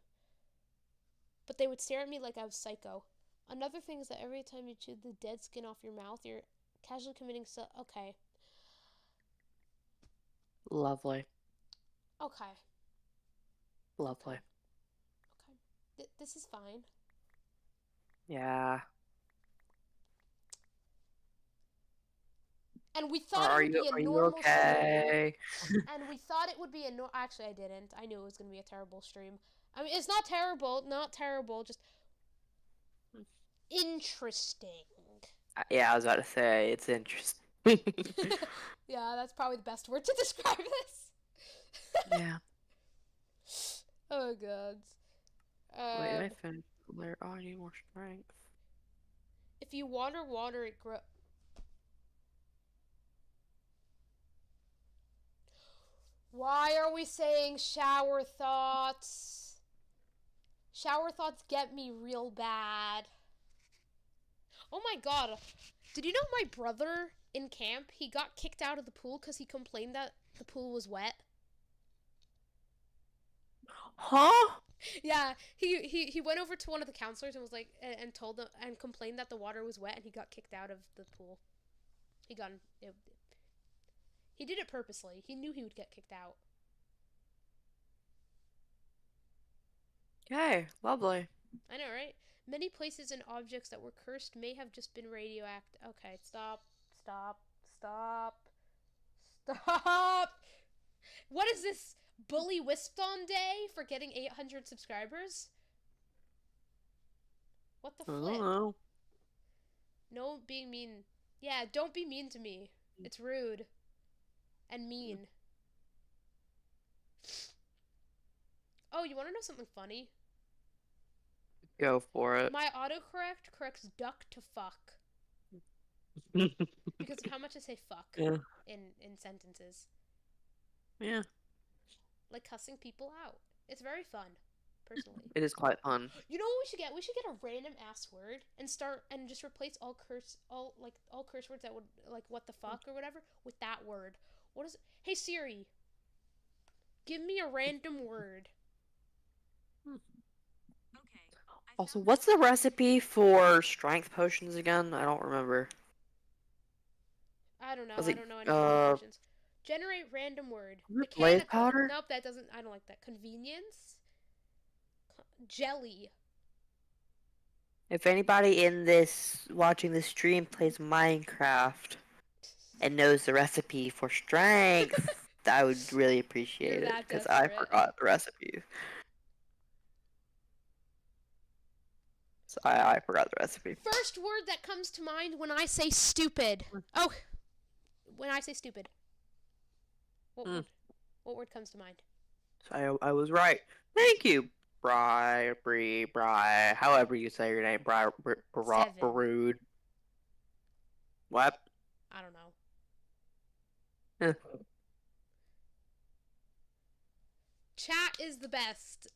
But they would stare at me like I was psycho. Another thing is that every time you chew the dead skin off your mouth, you're casually committing okay. Lovely. Okay. Lovely. Okay. This is fine. Yeah. And we thought Are it would you be a are you normal okay? stream. And we thought it would be actually I didn't. I knew it was going to be a terrible stream. I mean, it's not terrible, just interesting. Yeah, I was about to say it's interesting. Yeah, that's probably the best word to describe this. Yeah. Oh god. Wait, I finished. There. Oh, I need more strength. If you water it grows. Why are we saying shower thoughts? Shower thoughts get me real bad. Oh my god. Did you know my brother in camp, he got kicked out of the pool because he complained that the pool was wet? Huh? Yeah, he went over to one of the counselors and was like, and told them, and complained that the water was wet, and he got kicked out of the pool. He did it purposely. He knew he would get kicked out. Okay, lovely. I know, right? Many places and objects that were cursed may have just been radioactive. Okay, stop. What is this? Bully Wispon Day for getting 800 subscribers? What the flip? I don't know. No being mean. Yeah, don't be mean to me. It's rude. And mean. Oh, you want to know something funny? Go for it. My autocorrect corrects duck to fuck. Because of how much I say fuck in sentences. Yeah. Like cussing people out. It's very fun, personally. It is quite fun. You know what we should get? We should get a random ass word and just replace all curse words that would like what the fuck or whatever with that word. What is it? Hey Siri, give me a random word. Also, what's the recipe for strength potions again? I don't remember. I don't know. Was I it, don't know any potions. Generate random word. blaze Mechanical. powder? Nope, that doesn't. I don't like that. Convenience. Jelly. If anybody watching this stream plays Minecraft and knows the recipe for strength, I would really appreciate it because I forgot the recipe. So I forgot the recipe. First word that comes to mind when I say stupid. Oh, when I say stupid. What word comes to mind? So I was right. Thank you, Bri, however you say your name, Brood. What? I don't know. Chat is the best.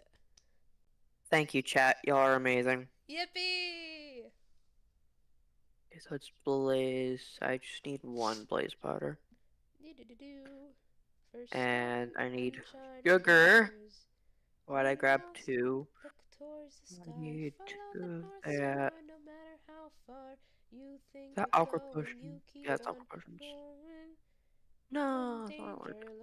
Thank you, chat. Y'all are amazing. Yippee! Okay, so it's blaze. I just need one blaze powder. And I need sugar. Why'd I grab two? I need two. That. Is that awkward potion? Yeah, it's awkward potions. No, that's not what Greet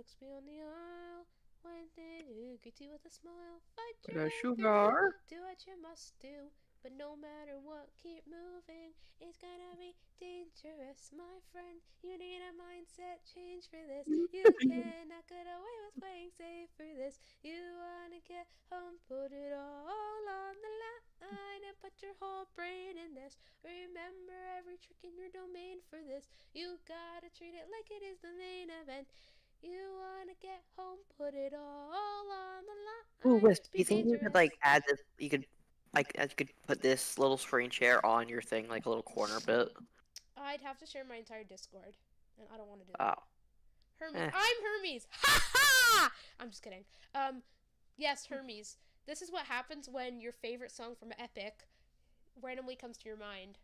with a smile. I got sugar. Do what you must do, but no matter what, keep moving. It's gonna be dangerous, my friend. You need a mindset change for this. You cannot get away with playing safe for this. You wanna get home, put it all on the line and put your whole brain in this. Remember every trick in your domain for this. You gotta treat it like it is the main event. You wanna get home, put it all on the line. Ooh, Wisp, do you think you could add this? You could put this little screen share on your thing, like a little corner bit. I'd have to share my entire Discord, and I don't want to do that. Oh. Hermes. I'm Hermes. Ha ha! I'm just kidding. Yes, Hermes. This is what happens when your favorite song from Epic randomly comes to your mind.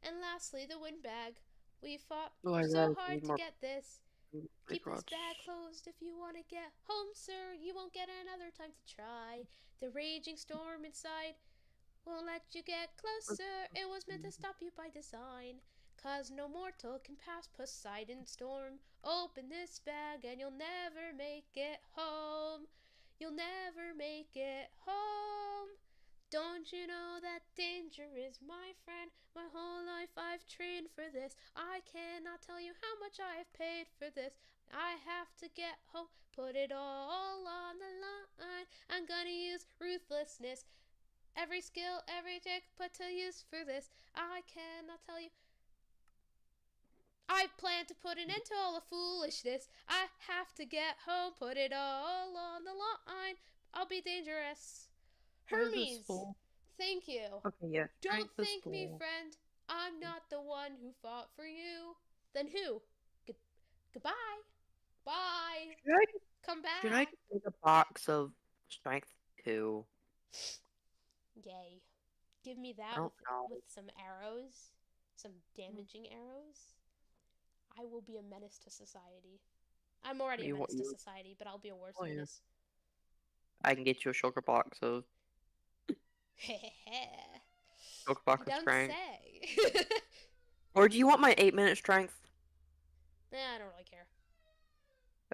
And lastly, the windbag. We fought so hard to get this. Keep this bag closed if you want to get home, sir. You won't get another time to try. The raging storm inside won't let you get closer. It was meant to stop you by design. 'Cause no mortal can pass Poseidon's storm. Open this bag and you'll never make it home. You'll never make it home. Don't you know that danger is my friend? My whole life I've trained for this. I cannot tell you how much I have paid for this. I have to get home, put it all on the line. I'm gonna use ruthlessness. Every skill, every trick put to use for this. I cannot tell you. I plan to put an end to all the foolishness. I have to get home, put it all on the line. I'll be dangerous. Hermes! Thank you. Okay, yeah. Don't thank me, friend. I'm not the one who fought for you. Then who? Goodbye. Bye. Come back. Should I take a box of strength 2? Yay. Give me that with some arrows. Some damaging arrows. I will be a menace to society. I'm already a menace to society, but I'll be a worse menace. I can get you a sugar box of... sugar box of strength. Don't say. Or do you want my 8-minute strength? Nah, I don't really care.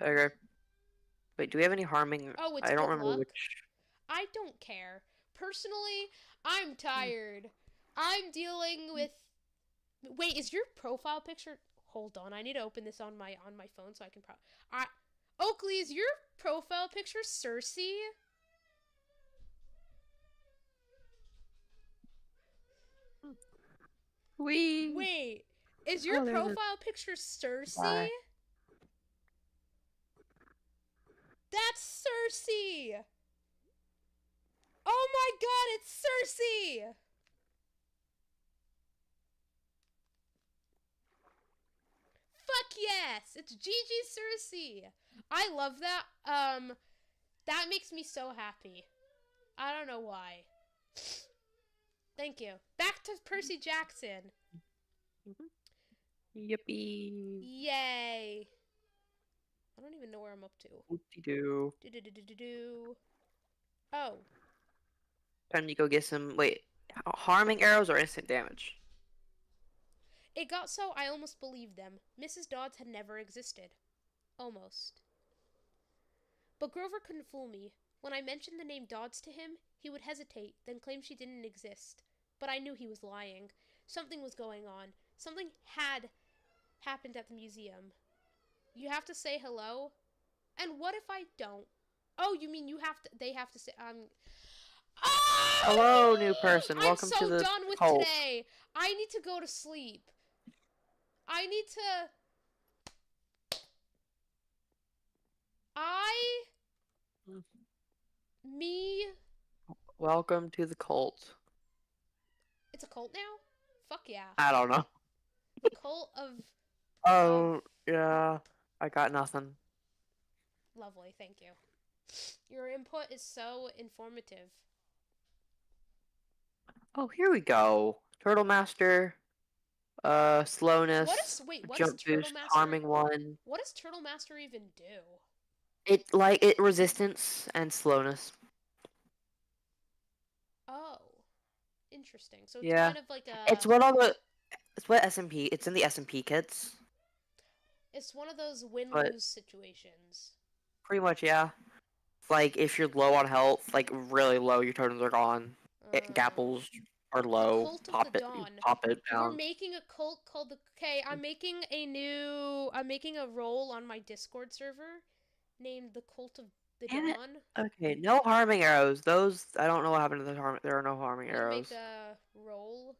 Okay. Wait, do we have any harming? Oh, it's I don't good remember luck. which. I don't care. Personally, I'm tired. I'm dealing with... Wait, is your profile picture... Hold on, I need to open this on my phone so I can... Oakley, is your profile picture Cersei? Wait, is your profile picture Cersei? Bye. That's Cersei! Oh my god, it's Cersei! Fuck yes! It's Gigi Cersei! I love that. That makes me so happy. I don't know why. Thank you. Back to Percy Jackson. Yippee. Yay. I don't even know where I'm up to. Whoop-de-doo. Do-do-do-do-do. Oh. Time to go get some... Wait. Harming arrows or instant damage? It got so I almost believed them. Mrs. Dodds had never existed. Almost. But Grover couldn't fool me. When I mentioned the name Dodds to him, he would hesitate, then claim she didn't exist. But I knew he was lying. Something was going on. Something had happened at the museum. You have to say hello? And what if I don't? Oh, you mean you have to... They have to say... Oh! Hello, new person. Welcome to the I'm so done with cult. today. I need to go to sleep. I need to... Me... Welcome to the cult. It's a cult now? Fuck yeah. I don't know. Cult of... Oh, yeah. I got nothing. Lovely, thank you. Your input is so informative. Oh, here we go. Turtle Master. Slowness. What jump does Turtle boost, Master... harming 1. What does Turtle Master even do? It resistance and slowness. Oh. Interesting. So it's Yeah. kind of like a... It's what all the... It's what SMP... It's in the SMP kits. It's one of those win-lose situations. Pretty much, yeah. Like, if you're low on health, like, really low, your totems are gone. Gapples are low. Cult of the Dawn. Pop it down. We're making a cult called the... Okay, I'm making a role on my Discord server named the Cult of the Dawn. Okay, no harming arrows. Those, I don't know what happened to the harm. There are no harming I'm gonna arrows. make a role.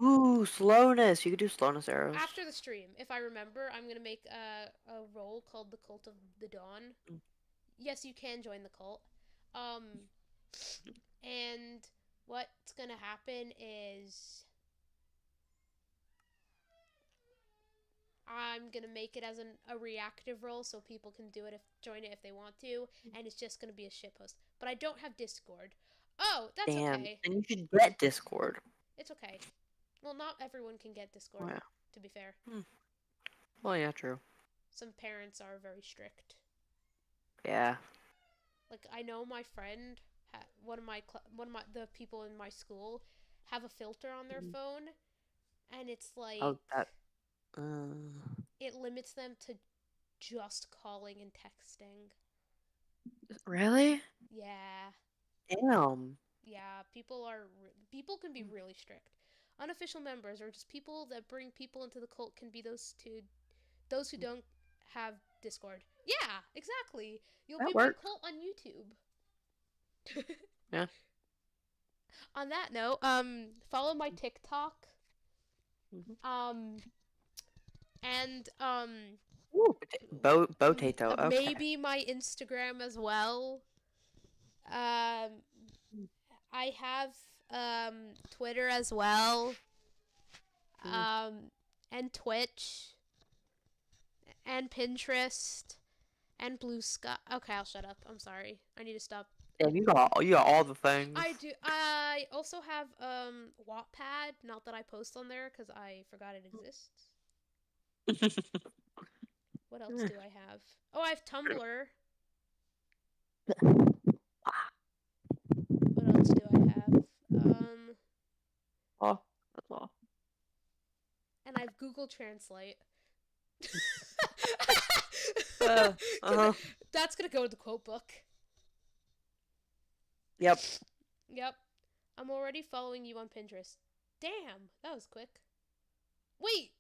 Ooh, slowness. You could do slowness arrows. After the stream, if I remember, I'm gonna make a role called the Cult of the Dawn. Yes, you can join the cult. And what's gonna happen is I'm gonna make it as a reactive role so people can join it if they want to, and it's just gonna be a shitpost. But I don't have Discord. Oh, that's okay. And you should get Discord. It's okay. Well, not everyone can get Discord, to be fair. Well, yeah, true. Some parents are very strict. Yeah. Like, I know my friend the people in my school have a filter on their phone, and it's like Oh, that. it limits them to just calling and texting. Really? Yeah. Damn. Yeah, people can be really strict. Unofficial members or just people that bring people into the cult can be those who don't have Discord. Yeah, exactly. You'll be That my works. cult on YouTube. Yeah. On that note, follow my TikTok. And Ooh, potato. Okay. maybe my Instagram as well. I have Twitter as well. And Twitch and Pinterest and Blue Sky. Okay, I'll shut up. I'm sorry. I need to stop. Damn, you got all the things. I do. I also have Wattpad. Not that I post on there because I forgot it exists. What else do I have? Oh, I have Tumblr. What else do I have? Oh, that's all. And I have Google Translate. That's gonna go in the quote book. Yep. Yep. I'm already following you on Pinterest. Damn, that was quick. Wait.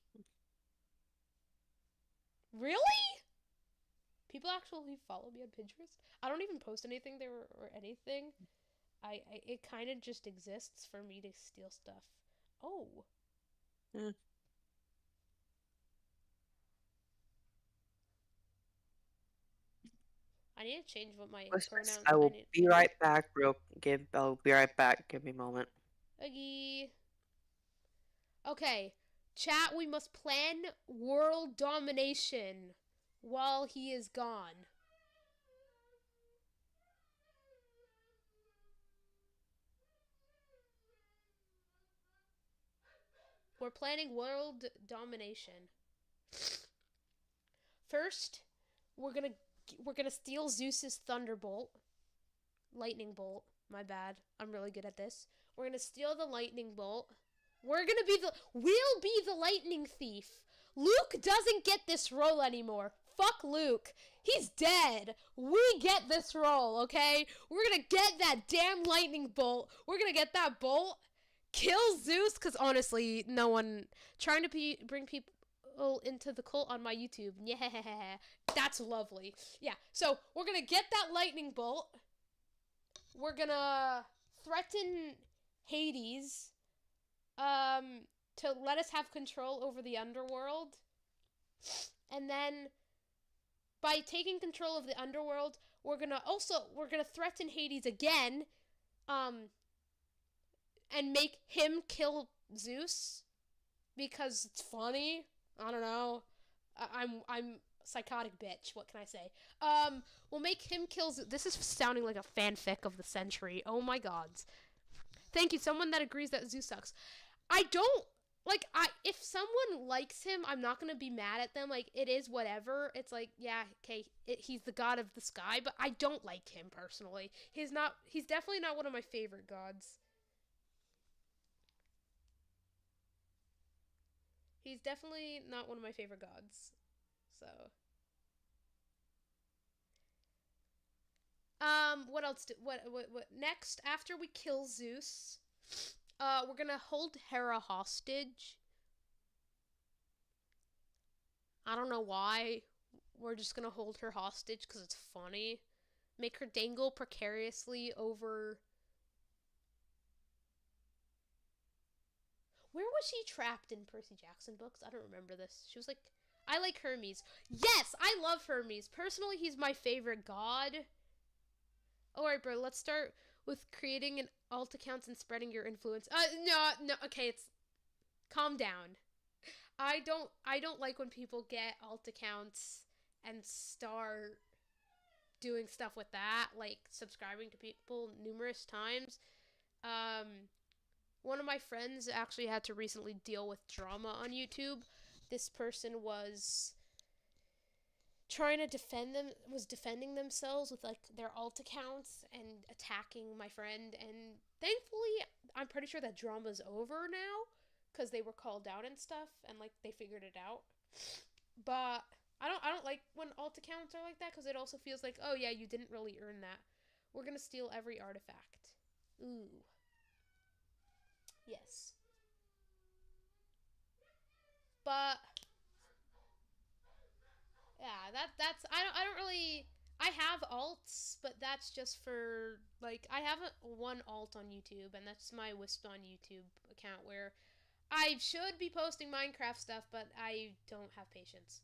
Really? People actually follow me on Pinterest? I don't even post anything there or anything. It kind of just exists for me to steal stuff. Oh. I need to change what my pronouns. I will be right back. I'll be right back. Give me a moment. Okay, chat. We must plan world domination while he is gone. We're planning world domination. First, we're gonna steal Zeus's thunderbolt, lightning bolt. My bad. I'm really good at this. We're gonna steal the lightning bolt. We'll be the lightning thief. Luke doesn't get this role anymore. Fuck Luke. He's dead. We get this role, okay? We're gonna get that damn lightning bolt. We're gonna get that bolt. Kill Zeus, because honestly, no one trying to bring people into the cult on my YouTube. Yeah, that's lovely. Yeah, so we're gonna get that lightning bolt. We're gonna threaten Hades to let us have control over the underworld. And then by taking control of the underworld, we're gonna threaten Hades again, and make him kill Zeus because it's funny. I don't know. I'm psychotic bitch. What can I say? We'll make him kill Zeus. This is sounding like a fanfic of the century. Oh my god. Thank you. Someone that agrees that Zeus sucks. I don't like. If someone likes him, I'm not gonna be mad at them. Like, it is whatever. It's like, yeah, okay, he's the god of the sky, but I don't like him personally. He's definitely not one of my favorite gods. He's definitely not one of my favorite gods. So. What else what next, after we kill Zeus, we're gonna hold Hera hostage. I don't know why. We're just gonna hold her hostage because it's funny. Make her dangle precariously over. Where was she trapped in Percy Jackson books? I don't remember this. She was like, I like Hermes. Yes, I love Hermes. Personally, he's my favorite god. Alright, bro, let's start with creating an alt accounts and spreading your influence. No, okay, calm down. I don't like when people get alt accounts and start doing stuff with that, like subscribing to people numerous times. One of my friends actually had to recently deal with drama on YouTube. This person was trying to defending themselves with like their alt accounts and attacking my friend, and thankfully I'm pretty sure that drama's over now because they were called out and stuff and like they figured it out. But I don't like when alt accounts are like that because it also feels like, oh yeah, you didn't really earn that. We're gonna steal every artifact. Ooh. Yes. But yeah, that's I don't really I have alts, but that's just for like I have one alt on YouTube, and that's my Wisp on YouTube account where I should be posting Minecraft stuff, but I don't have patience.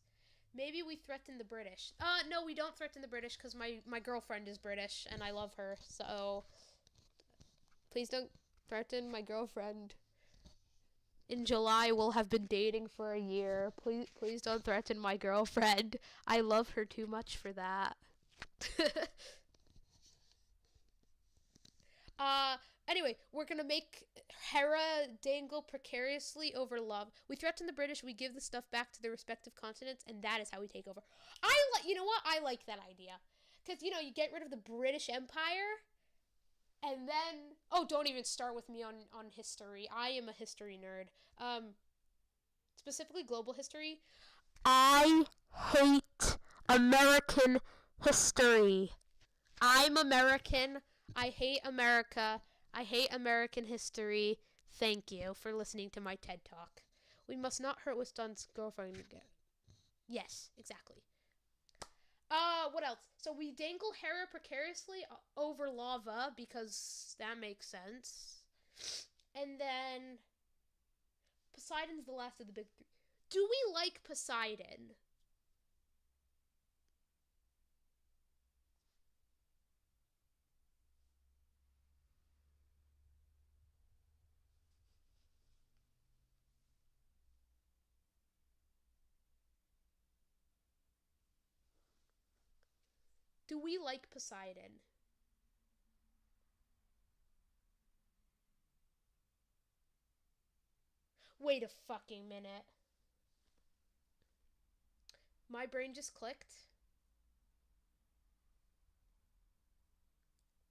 Maybe we threaten the British. No, we don't threaten the British because my girlfriend is British and I love her. So please don't threaten my girlfriend. In July, we'll have been dating for a year. Please don't threaten my girlfriend. I love her too much for that. Anyway, we're gonna make Hera dangle precariously over love. We threaten the British, we give the stuff back to their respective continents, and that is how we take over. You know what? I like that idea. Because, you know, you get rid of the British Empire, and then, oh, don't even start with me on history. I am a history nerd. Specifically global history. I hate American history. I'm American. I hate America. I hate American history. Thank you for listening to my TED Talk. We must not hurt Winston's girlfriend again. Yes, exactly. What else? So we dangle Hera precariously over lava because that makes sense. And then Poseidon's the last of the big three. Do we like Poseidon? Do we like Poseidon? Wait a fucking minute. My brain just clicked.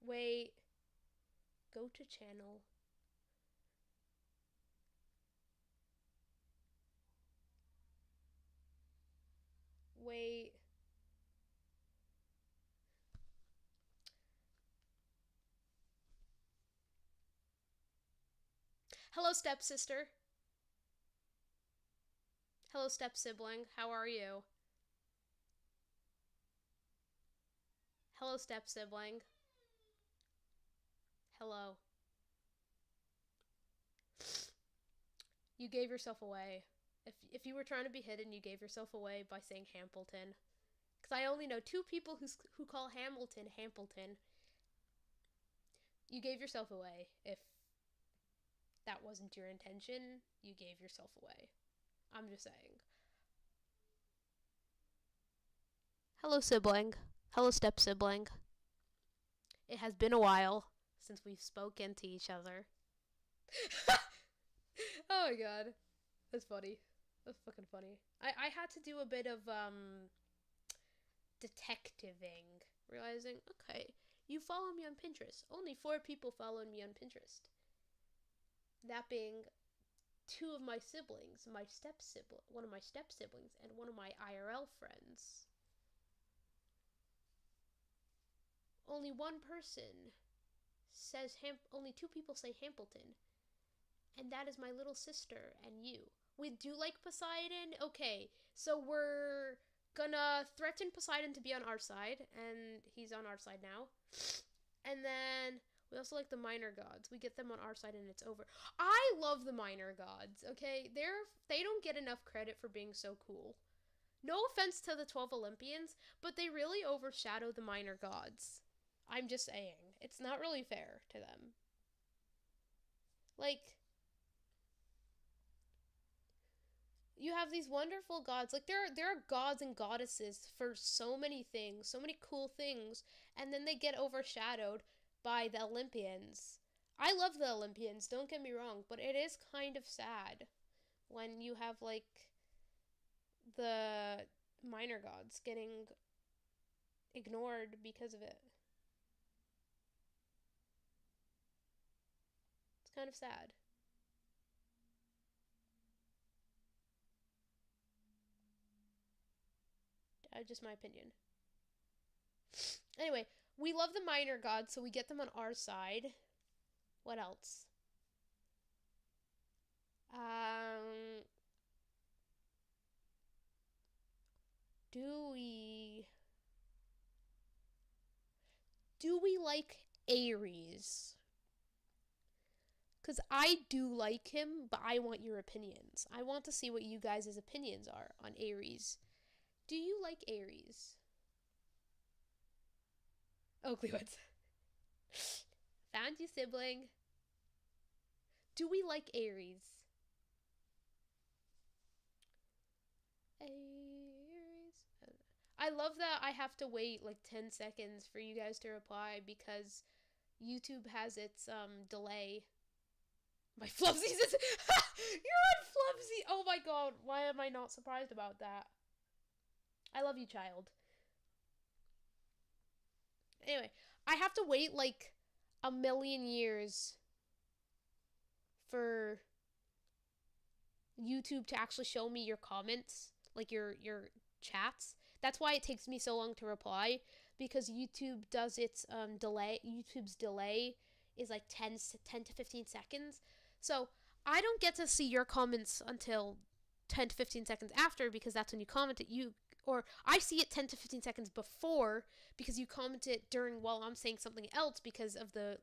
Wait. Go to channel. Wait. Hello, stepsister. Hello, step-sibling. How are you? Hello, step-sibling. Hello. You gave yourself away. If you were trying to be hidden, you gave yourself away by saying Hampleton. Because I only know 2 people who call Hamilton Hampleton. You gave yourself away. If that wasn't your intention, you gave yourself away. I'm just saying. Hello, sibling. Hello, step-sibling. It has been a while since we've spoken to each other. Oh my god. That's funny. That's fucking funny. I had to do a bit of, detectiving. Realizing, okay, you follow me on Pinterest. Only 4 people followed me on Pinterest. That being 2 of my siblings, one of my step-siblings, and one of my IRL friends. Only one person says only 2 people say Hampleton. And that is my little sister and you. We do like Poseidon? Okay, so we're gonna threaten Poseidon to be on our side, and he's on our side now. And then we also like the minor gods. We get them on our side and it's over. I love the minor gods, okay? They don't get enough credit for being so cool. No offense to the 12 Olympians, but they really overshadow the minor gods. I'm just saying. It's not really fair to them. Like, you have these wonderful gods. Like, there are gods and goddesses for so many things, so many cool things, and then they get overshadowed by the Olympians. I love the Olympians, don't get me wrong, but it is kind of sad when you have, like, the minor gods getting ignored because of it. It's kind of sad. Just my opinion. Anyway, we love the minor gods, so we get them on our side. What else? Do we like Ares? Because I do like him, but I want your opinions. I want to see what you guys' opinions are on Ares. Do you like Ares? Oakley Woods. Found you, sibling. Do we like Ares? Ares. I love that I have to wait like 10 seconds for you guys to reply because YouTube has its delay. My Flubsies is you're on Flubsy. Oh my god, why am I not surprised about that? I love you, child. Anyway, I have to wait like a million years for YouTube to actually show me your comments, like your chats. That's why it takes me so long to reply, because YouTube does its delay. YouTube's delay is like 10 to 15 seconds. So I don't get to see your comments until 10 to 15 seconds after, because that's when you commented. Or I see it 10 to 15 seconds before because you commented during while I'm saying something else because of the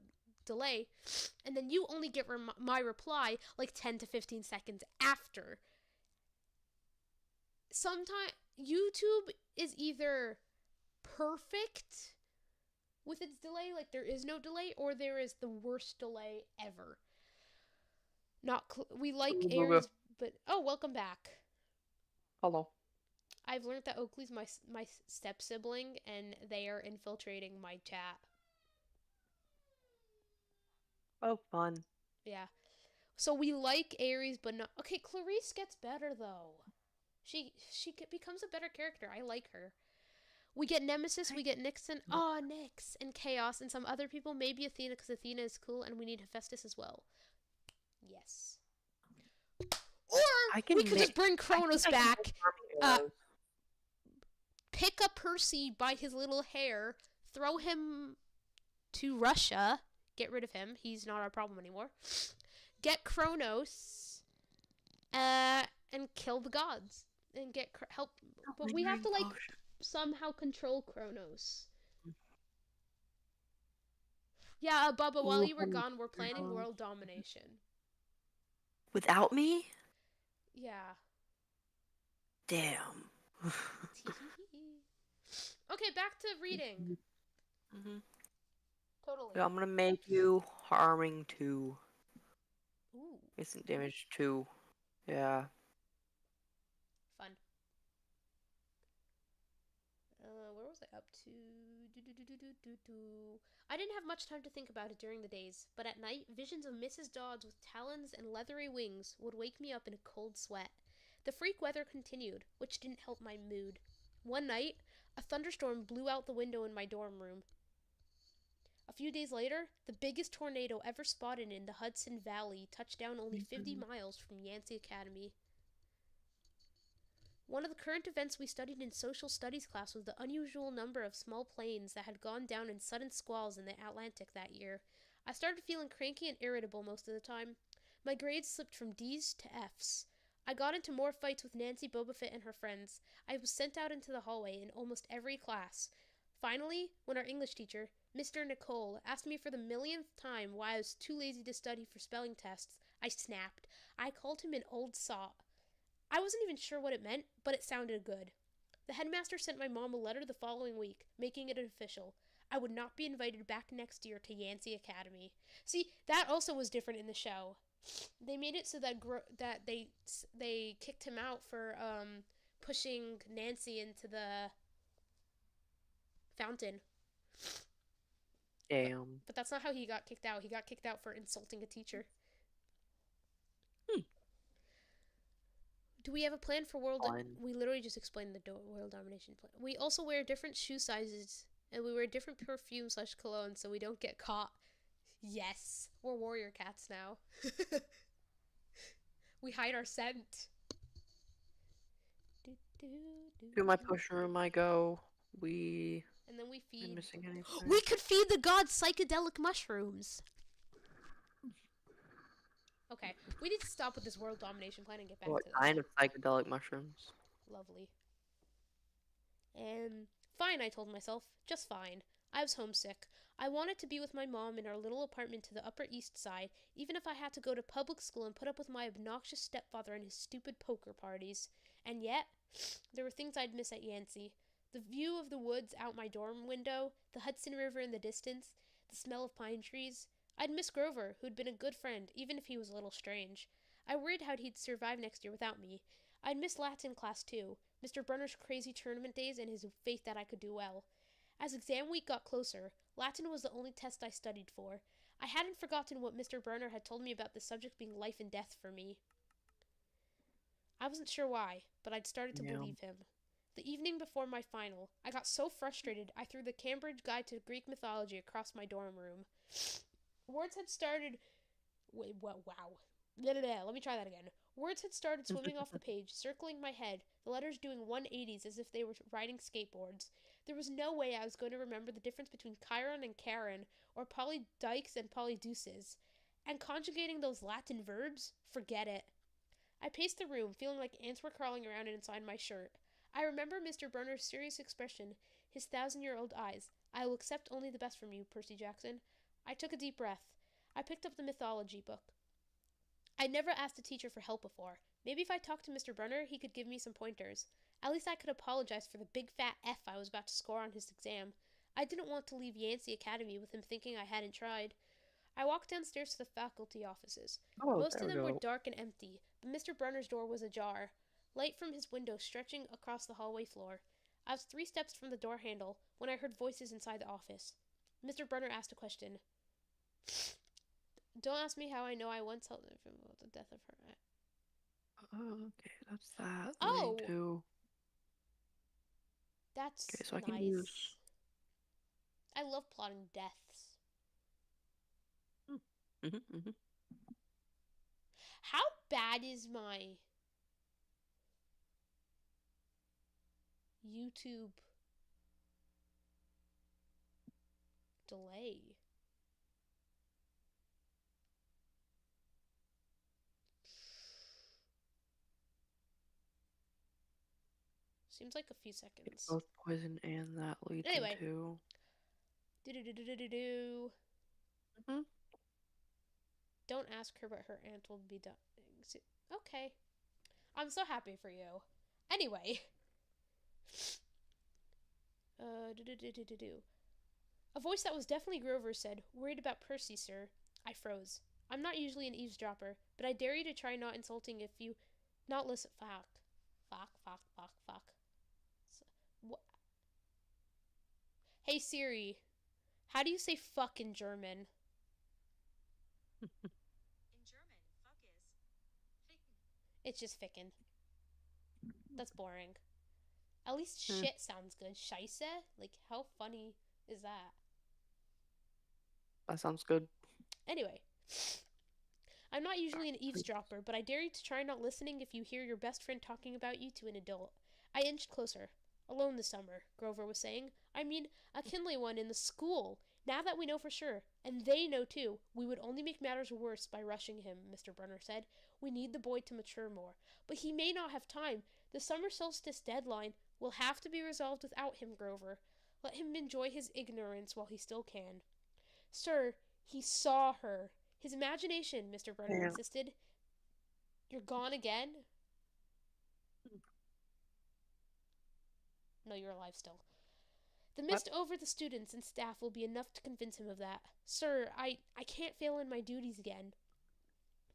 delay, and then you only get my reply like 10 to 15 seconds after. Sometimes YouTube is either perfect with its delay, like there is no delay, or there is the worst delay ever. We like Aries, but welcome back. Hello. I've learned that Oakley's my step sibling, and they are infiltrating my chat. Oh, fun. Yeah. So we like Aries, but not. Okay, Clarice gets better though. She becomes a better character. I like her. We get Nemesis, we get Nixon, Nyx, and Chaos, and some other people. Maybe Athena, because Athena is cool, and we need Hephaestus as well. Yes. Or we could just bring Kronos back. Pick up Percy by his little hair, throw him to Russia, get rid of him. He's not our problem anymore. Get Kronos, and kill the gods, and get help. But we have to like somehow control Kronos. Yeah, Bubba, while you were gone, we're planning world domination. Without me? Yeah. Damn. Okay, back to reading. Mm-hmm. Totally. Yeah, I'm gonna make you harming 2. Ooh. Instant damage 2. Yeah. Fun. Where was I up to? I didn't have much time to think about it during the days, but at night, visions of Mrs. Dodds with talons and leathery wings would wake me up in a cold sweat. The freak weather continued, which didn't help my mood. One night, a thunderstorm blew out the window in my dorm room. A few days later, the biggest tornado ever spotted in the Hudson Valley touched down only 50 miles from Yancey Academy. One of the current events we studied in social studies class was the unusual number of small planes that had gone down in sudden squalls in the Atlantic that year. I started feeling cranky and irritable most of the time. My grades slipped from D's to F's. I got into more fights with Nancy Bobafett and her friends. I was sent out into the hallway in almost every class. Finally, when our English teacher, Mr. Nicole, asked me for the millionth time why I was too lazy to study for spelling tests, I snapped. I called him an old sot. I wasn't even sure what it meant, but it sounded good. The headmaster sent my mom a letter the following week, making it official. I would not be invited back next year to Yancey Academy. See, that also was different in the show. They made it so that they kicked him out for pushing Nancy into the fountain. Damn. But that's not how he got kicked out. He got kicked out for insulting a teacher. Do we have a plan for world... Fine. We literally just explained the world domination plan. We also wear different shoe sizes, and we wear different perfume/cologne so we don't get caught. Yes, we're warrior cats now. We hide our scent. To my potion room I go. And then we feed... I'm missing anything. We could feed the gods psychedelic mushrooms! Okay, we need to stop with this world domination plan and get back to this. What kind of psychedelic mushrooms? Lovely. Fine, I told myself. Just fine. I was homesick. I wanted to be with my mom in our little apartment to the Upper East Side, even if I had to go to public school and put up with my obnoxious stepfather and his stupid poker parties. And yet, there were things I'd miss at Yancey. The view of the woods out my dorm window, the Hudson River in the distance, the smell of pine trees. I'd miss Grover, who'd been a good friend, even if he was a little strange. I worried how he'd survive next year without me. I'd miss Latin class too, Mr. Brunner's crazy tournament days and his faith that I could do well. As exam week got closer, Latin was the only test I studied for. I hadn't forgotten what Mr. Brunner had told me about the subject being life and death for me. I wasn't sure why, but I'd started to believe him. The evening before my final, I got so frustrated I threw the Cambridge Guide to Greek Mythology across my dorm room. Words had started... Wait, wow. Let me try that again. Words had started swimming off the page, circling my head, the letters doing 180s as if they were riding skateboards. There was no way I was going to remember the difference between Chiron and Karen, or polydikes and polydeuces. And conjugating those Latin verbs? Forget it. I paced the room, feeling like ants were crawling around inside my shirt. I remember Mr. Brunner's serious expression, his 1,000-year-old eyes. I will accept only the best from you, Percy Jackson. I took a deep breath. I picked up the mythology book. I'd never asked a teacher for help before. Maybe if I talked to Mr. Brunner, he could give me some pointers. At least I could apologize for the big fat F I was about to score on his exam. I didn't want to leave Yancey Academy with him thinking I hadn't tried. I walked downstairs to the faculty offices. Most of them were dark and empty, but Mr. Brunner's door was ajar, light from his window stretching across the hallway floor. I was 3 steps from the door handle when I heard voices inside the office. Mr. Brunner asked a question. Don't ask me how I know. I once told him about the death of her. Oh, okay, that's that. Oh! Too. That's okay, so nice. I can use... I love plotting deaths. How bad is my YouTube delay? Seems like a few seconds. Both poison and that leads into... Don't ask her, but her aunt will be done. Okay. I'm so happy for you. Anyway. A voice that was definitely Grover said, "Worried about Percy, sir." I froze. I'm not usually an eavesdropper, but I dare you to try not insulting if you... Not listen... Fuck. What? Hey Siri. How do you say fuck in German? In German, fuck is ficken. It's just ficken. That's boring. At least shit sounds good. Scheisse? Like, how funny is that? That sounds good. Anyway. I'm not usually an eavesdropper, but I dare you to try not listening if you hear your best friend talking about you to an adult. I inched closer. Alone this summer, Grover was saying. I mean, a Kinley one in the school. Now that we know for sure, and they know too, we would only make matters worse by rushing him, Mr. Brunner said. We need the boy to mature more. But he may not have time. The summer solstice deadline will have to be resolved without him, Grover. Let him enjoy his ignorance while he still can. Sir, he saw her. His imagination, Mr. Brunner insisted. You're gone again? No, you're alive still. The mist over the students and staff will be enough to convince him of that. Sir, I can't fail in my duties again.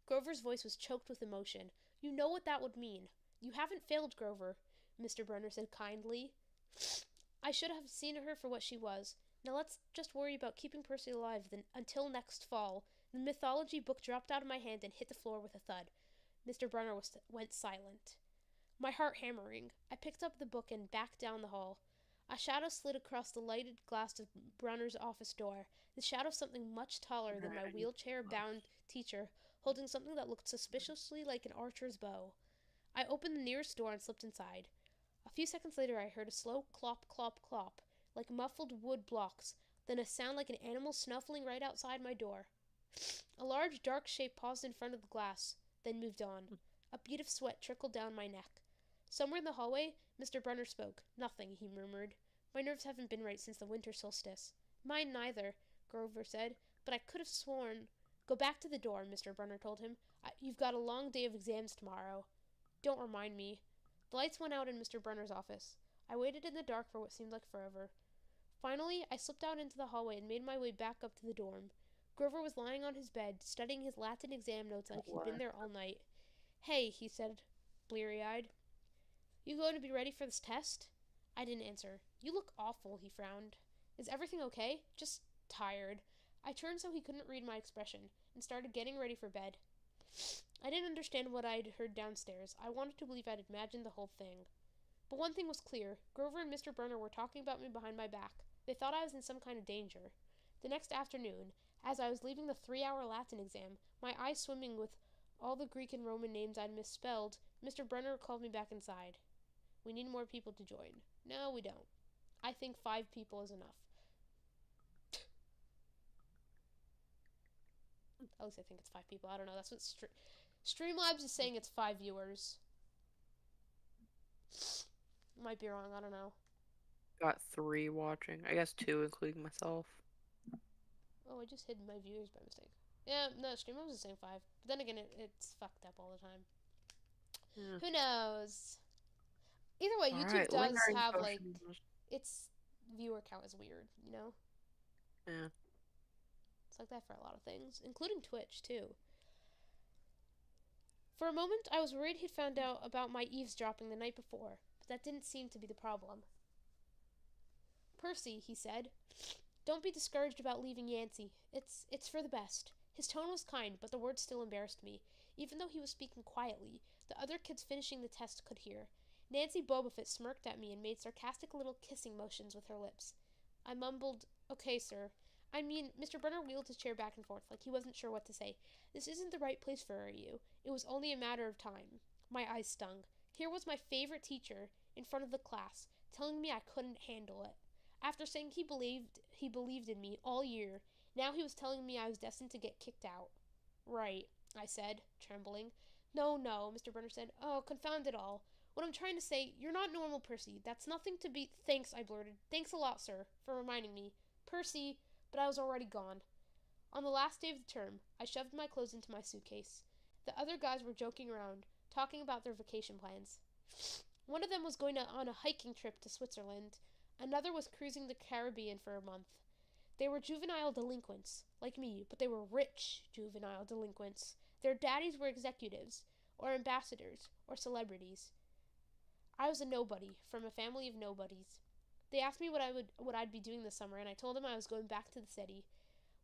Grover's voice was choked with emotion. You know what that would mean. You haven't failed, Grover, Mr. Brunner said kindly. I should have seen her for what she was. Now let's just worry about keeping Percy alive until next fall. The mythology book dropped out of my hand and hit the floor with a thud. Mr. Brunner went silent. my heart hammering. I picked up the book and backed down the hall. A shadow slid across the lighted glass of Brunner's office door, the shadow of something much taller than my wheelchair-bound teacher, holding something that looked suspiciously like an archer's bow. I opened the nearest door and slipped inside. A few seconds later, I heard a slow clop, clop, clop, like muffled wood blocks, then a sound like an animal snuffling right outside my door. A large, dark shape paused in front of the glass, then moved on. A bead of sweat trickled down my neck. Somewhere in the hallway, Mr. Brunner spoke. "Nothing," he murmured. "My nerves haven't been right since the winter solstice." "Mine neither," Grover said, "but I could have sworn—" "Go back to the door," Mr. Brunner told him. "You've got a long day of exams tomorrow." "Don't remind me." The lights went out in Mr. Brunner's office. I waited in the dark for what seemed like forever. Finally, I slipped out into the hallway and made my way back up to the dorm. Grover was lying on his bed, studying his Latin exam notes like he'd been there all night. "Hey," he said, bleary-eyed. "You going to be ready for this test?" I didn't answer. "You look awful," he frowned. "Is everything okay?" "Just tired." I turned so he couldn't read my expression, and started getting ready for bed. I didn't understand what I'd heard downstairs. I wanted to believe I'd imagined the whole thing. But one thing was clear. Grover and Mr. Brunner were talking about me behind my back. They thought I was in some kind of danger. The next afternoon, as I was leaving the 3-hour Latin exam, my eyes swimming with all the Greek and Roman names I'd misspelled, Mr. Brunner called me back inside. "We need more people to join." "No, we don't. I think 5 people is enough." At least I think it's 5 people. I don't know. That's what Streamlabs is saying. It's 5 viewers. Might be wrong. I don't know. Got 3 watching. I guess 2, including myself. Oh, I just hid my viewers by mistake. Yeah, no, Streamlabs is saying 5. But then again, it's fucked up all the time. Yeah. Who knows? Either way, All YouTube right, does lingering have, like, questions. its viewer count is weird, you know? Yeah. It's like that for a lot of things, including Twitch, too. For a moment, I was worried he'd found out about my eavesdropping the night before, but that didn't seem to be the problem. "Percy," he said, "don't be discouraged about leaving Yancey. It's for the best." His tone was kind, but the words still embarrassed me. Even though he was speaking quietly, the other kids finishing the test could hear. Nancy Bobofit smirked at me and made sarcastic little kissing motions with her lips. I mumbled, "Okay, sir." I mean, Mr. Brunner wheeled his chair back and forth, like he wasn't sure what to say. "This isn't the right place for you. It was only a matter of time." My eyes stung. Here was my favorite teacher, in front of the class, telling me I couldn't handle it. After saying he believed in me all year, now he was telling me I was destined to get kicked out. "Right," I said, trembling. No, Mr. Brunner said. "Oh, confound it all. What I'm trying to say, you're not normal, Percy. That's nothing to be—" "Thanks," I blurted. "Thanks a lot, sir, for reminding me." "Percy," but I was already gone. On the last day of the term, I shoved my clothes into my suitcase. The other guys were joking around, talking about their vacation plans. One of them was going on a hiking trip to Switzerland. Another was cruising the Caribbean for a month. They were juvenile delinquents, like me, but they were rich juvenile delinquents. Their daddies were executives, or ambassadors, or celebrities. I was a nobody, from a family of nobodies. They asked me what I'd be doing this summer, and I told them I was going back to the city.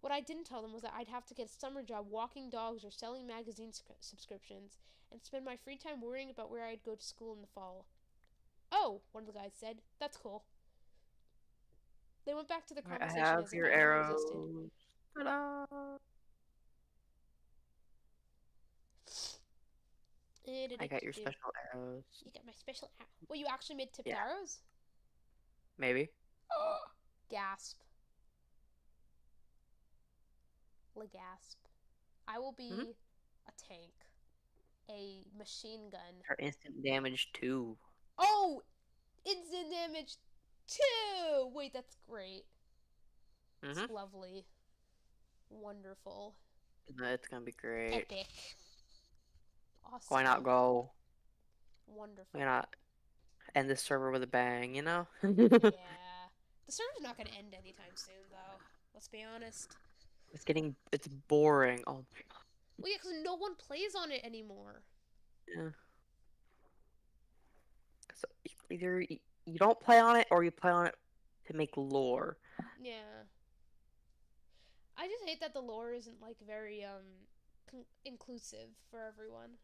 What I didn't tell them was that I'd have to get a summer job walking dogs or selling magazine subscriptions, and spend my free time worrying about where I'd go to school in the fall. "Oh," one of the guys said, "that's cool." They went back to their All right, I conversation have as if your I never existed. arrows. Ta-da! I got your special arrows. You got my special arrow. Well, you actually made tipped Yeah. arrows? Maybe. Gasp. Legasp. I will be a tank. A machine gun. Or instant damage too. Oh! Instant damage 2! Wait, that's great. It's lovely. Wonderful. It's gonna be great. Epic. Awesome. Why not go? Wonderful. Why not end this server with a bang, you know? Yeah. The server's not going to end anytime soon, though. Let's be honest. It's boring. Oh my god. Well, yeah, because no one plays on it anymore. Yeah. So either you don't play on it or you play on it to make lore. Yeah. I just hate that the lore isn't, like, very, inclusive for everyone.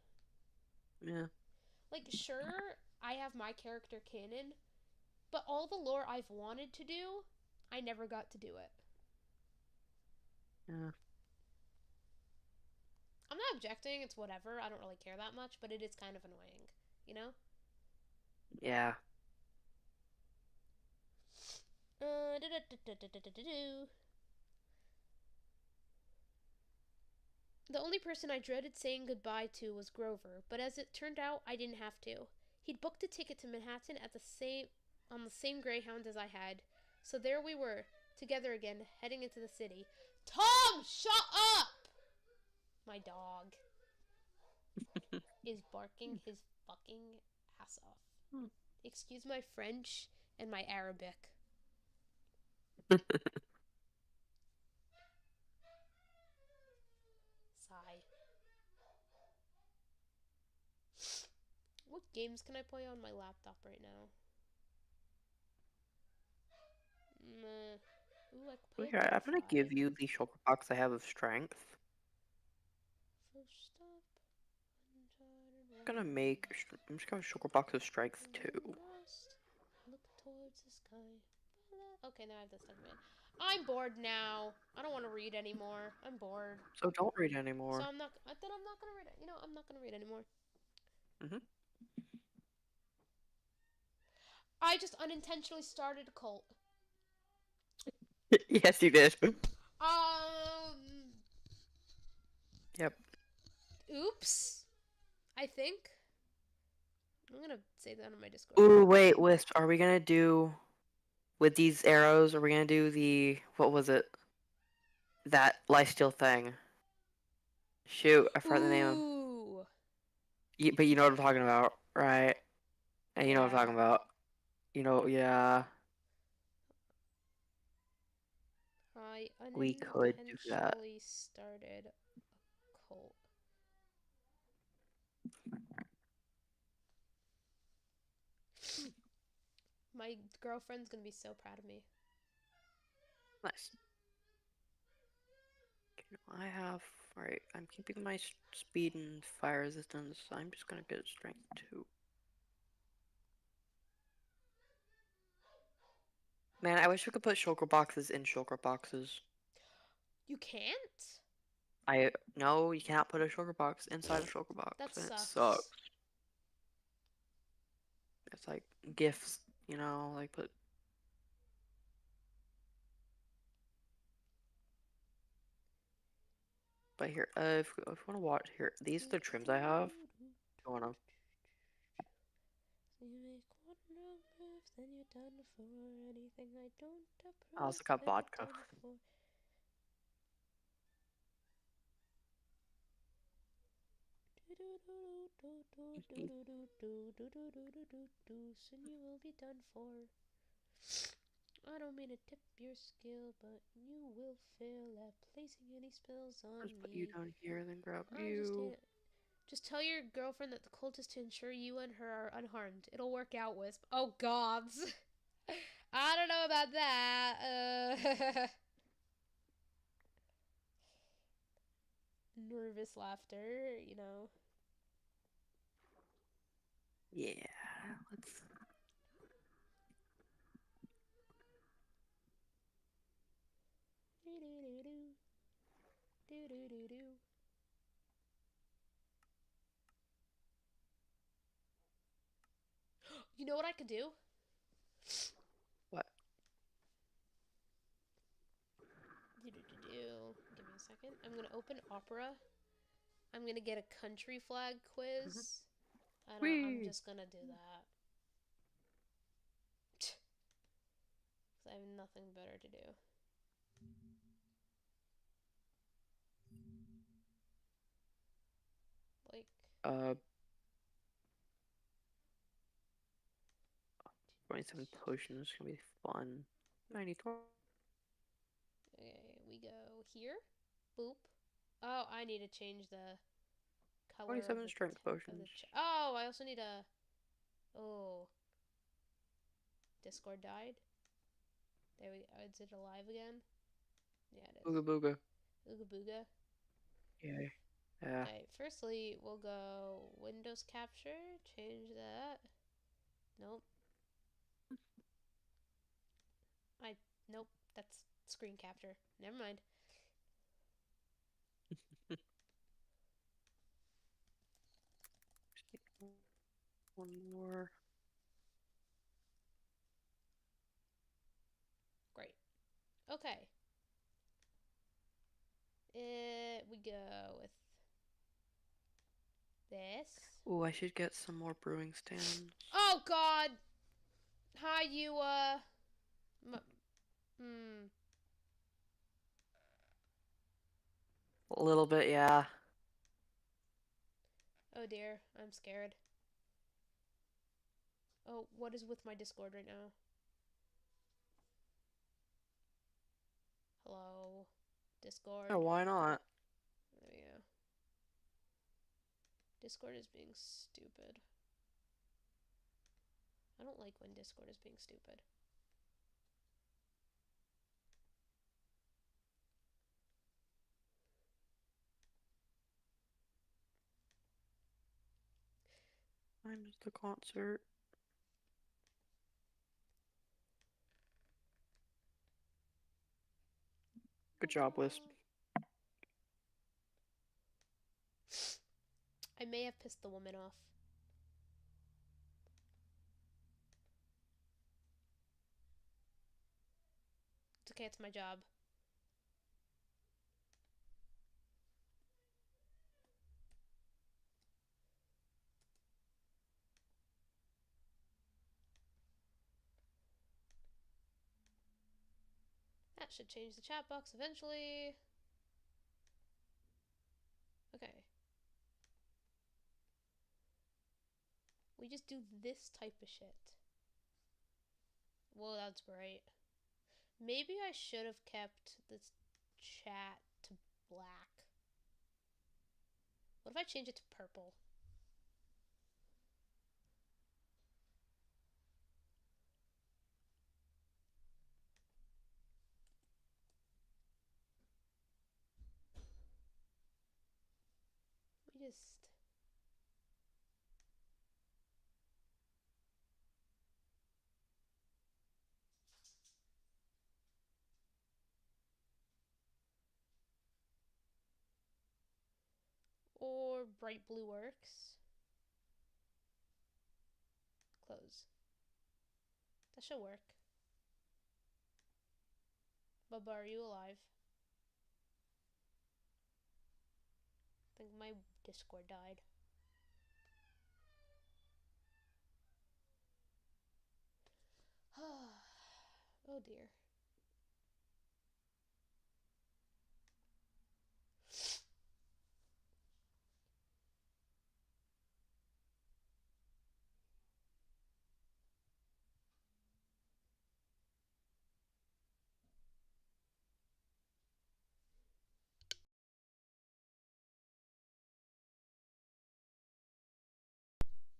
Yeah. Like, sure, I have my character canon, but all the lore I've wanted to do, I never got to do it. Yeah. I'm not objecting, it's whatever, I don't really care that much, but it is kind of annoying, you know? Yeah. The only person I dreaded saying goodbye to was Grover, but as it turned out, I didn't have to. He'd booked a ticket to Manhattan on the same Greyhound as I had, so there we were, together again, heading into the city. Tom, shut up! My dog is barking his fucking ass off. Excuse my French and my Arabic. Sigh. What games can I play on my laptop right now? Ooh, I could play Okay, I'm gonna Wi-Fi. give you the shulker box I have of strength. First stop, I'm just gonna shulker box of strength too. Look towards the sky. Okay, now I have this stuck in my head. I'm bored now. I don't want to read anymore. I'm bored. So don't read So anymore. I'm not gonna read it. You know, I'm not gonna read anymore. Mhm. I just unintentionally started a cult. Yes, you did. Yep. Oops. I think. I'm gonna say that on my Discord. Ooh, wait, Wisp, are we gonna do with these arrows? Are we gonna do the what was it? That lifesteal thing. Shoot, I forgot the name of. Ooh. But you know what I'm talking about, right? And you know what I'm Yeah. talking about. You know, yeah. I We could do that. unintentionally started a cult. My girlfriend's gonna be so proud of me. Nice. I have. Alright, I'm keeping my speed and fire resistance. I'm just gonna get strength 2. Man, I wish we could put shulker boxes in shulker boxes. You can't? No, you can't put a shulker box inside a shulker box. That And it sucks. sucks. It's like gifts, you know, like put. But here, if you want to watch here, these are the trims I have. If you wanna. You make one wrong move, then you're done for. Anything I don't approve, I also got then you're vodka. done for. Soon you will be done for. I don't mean to tip your skill, but you will fail at placing any spells on Just put me. you down here, then grab I'm you. just tell your girlfriend that the cult is to ensure you and her are unharmed. It'll work out, Wisp. Oh, gods. I don't know about that. Nervous laughter, you know. Yeah, let's. You know what I could do? What? Give me a second. I'm gonna open Opera. I'm gonna get a country flag quiz. And I'm just gonna do that. Because I have nothing better to do. Like, 27 potions is gonna be fun. 94. okay, we go here. Boop. Oh, I need to change the color of 27 the strength potions. oh, I also need a. Oh. Discord died. There we go. Is it alive again? Yeah, it is. Booga booga. Ooga booga. Yeah. Yeah. Okay, firstly, we'll go Windows Capture, change that. Nope. Nope, that's screen capture. Never mind. One more. Great. Okay. We go with this. Oh, I should get some more brewing stands. Oh God! Hi, you. A little bit, yeah. Oh dear, I'm scared. Oh, what is with my Discord right now? Hello, Discord. Oh, why not? There we go. Discord is being stupid. I don't like when Discord is being stupid. Time is the concert. Good job, Wisp. I may have pissed the woman off. It's okay, it's my job. That should change the chat box eventually. Okay. We just do this type of shit. Well, that's great. Maybe I should have kept this chat to black. What if I change it to purple? We just... Or bright blue works. Close. That should work. Bubba, are you alive? I think my Discord died. Oh dear.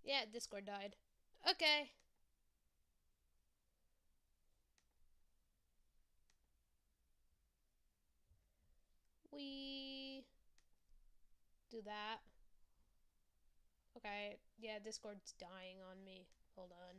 Yeah, Discord died. Okay. We do that. Okay, yeah, Discord's dying on me. Hold on.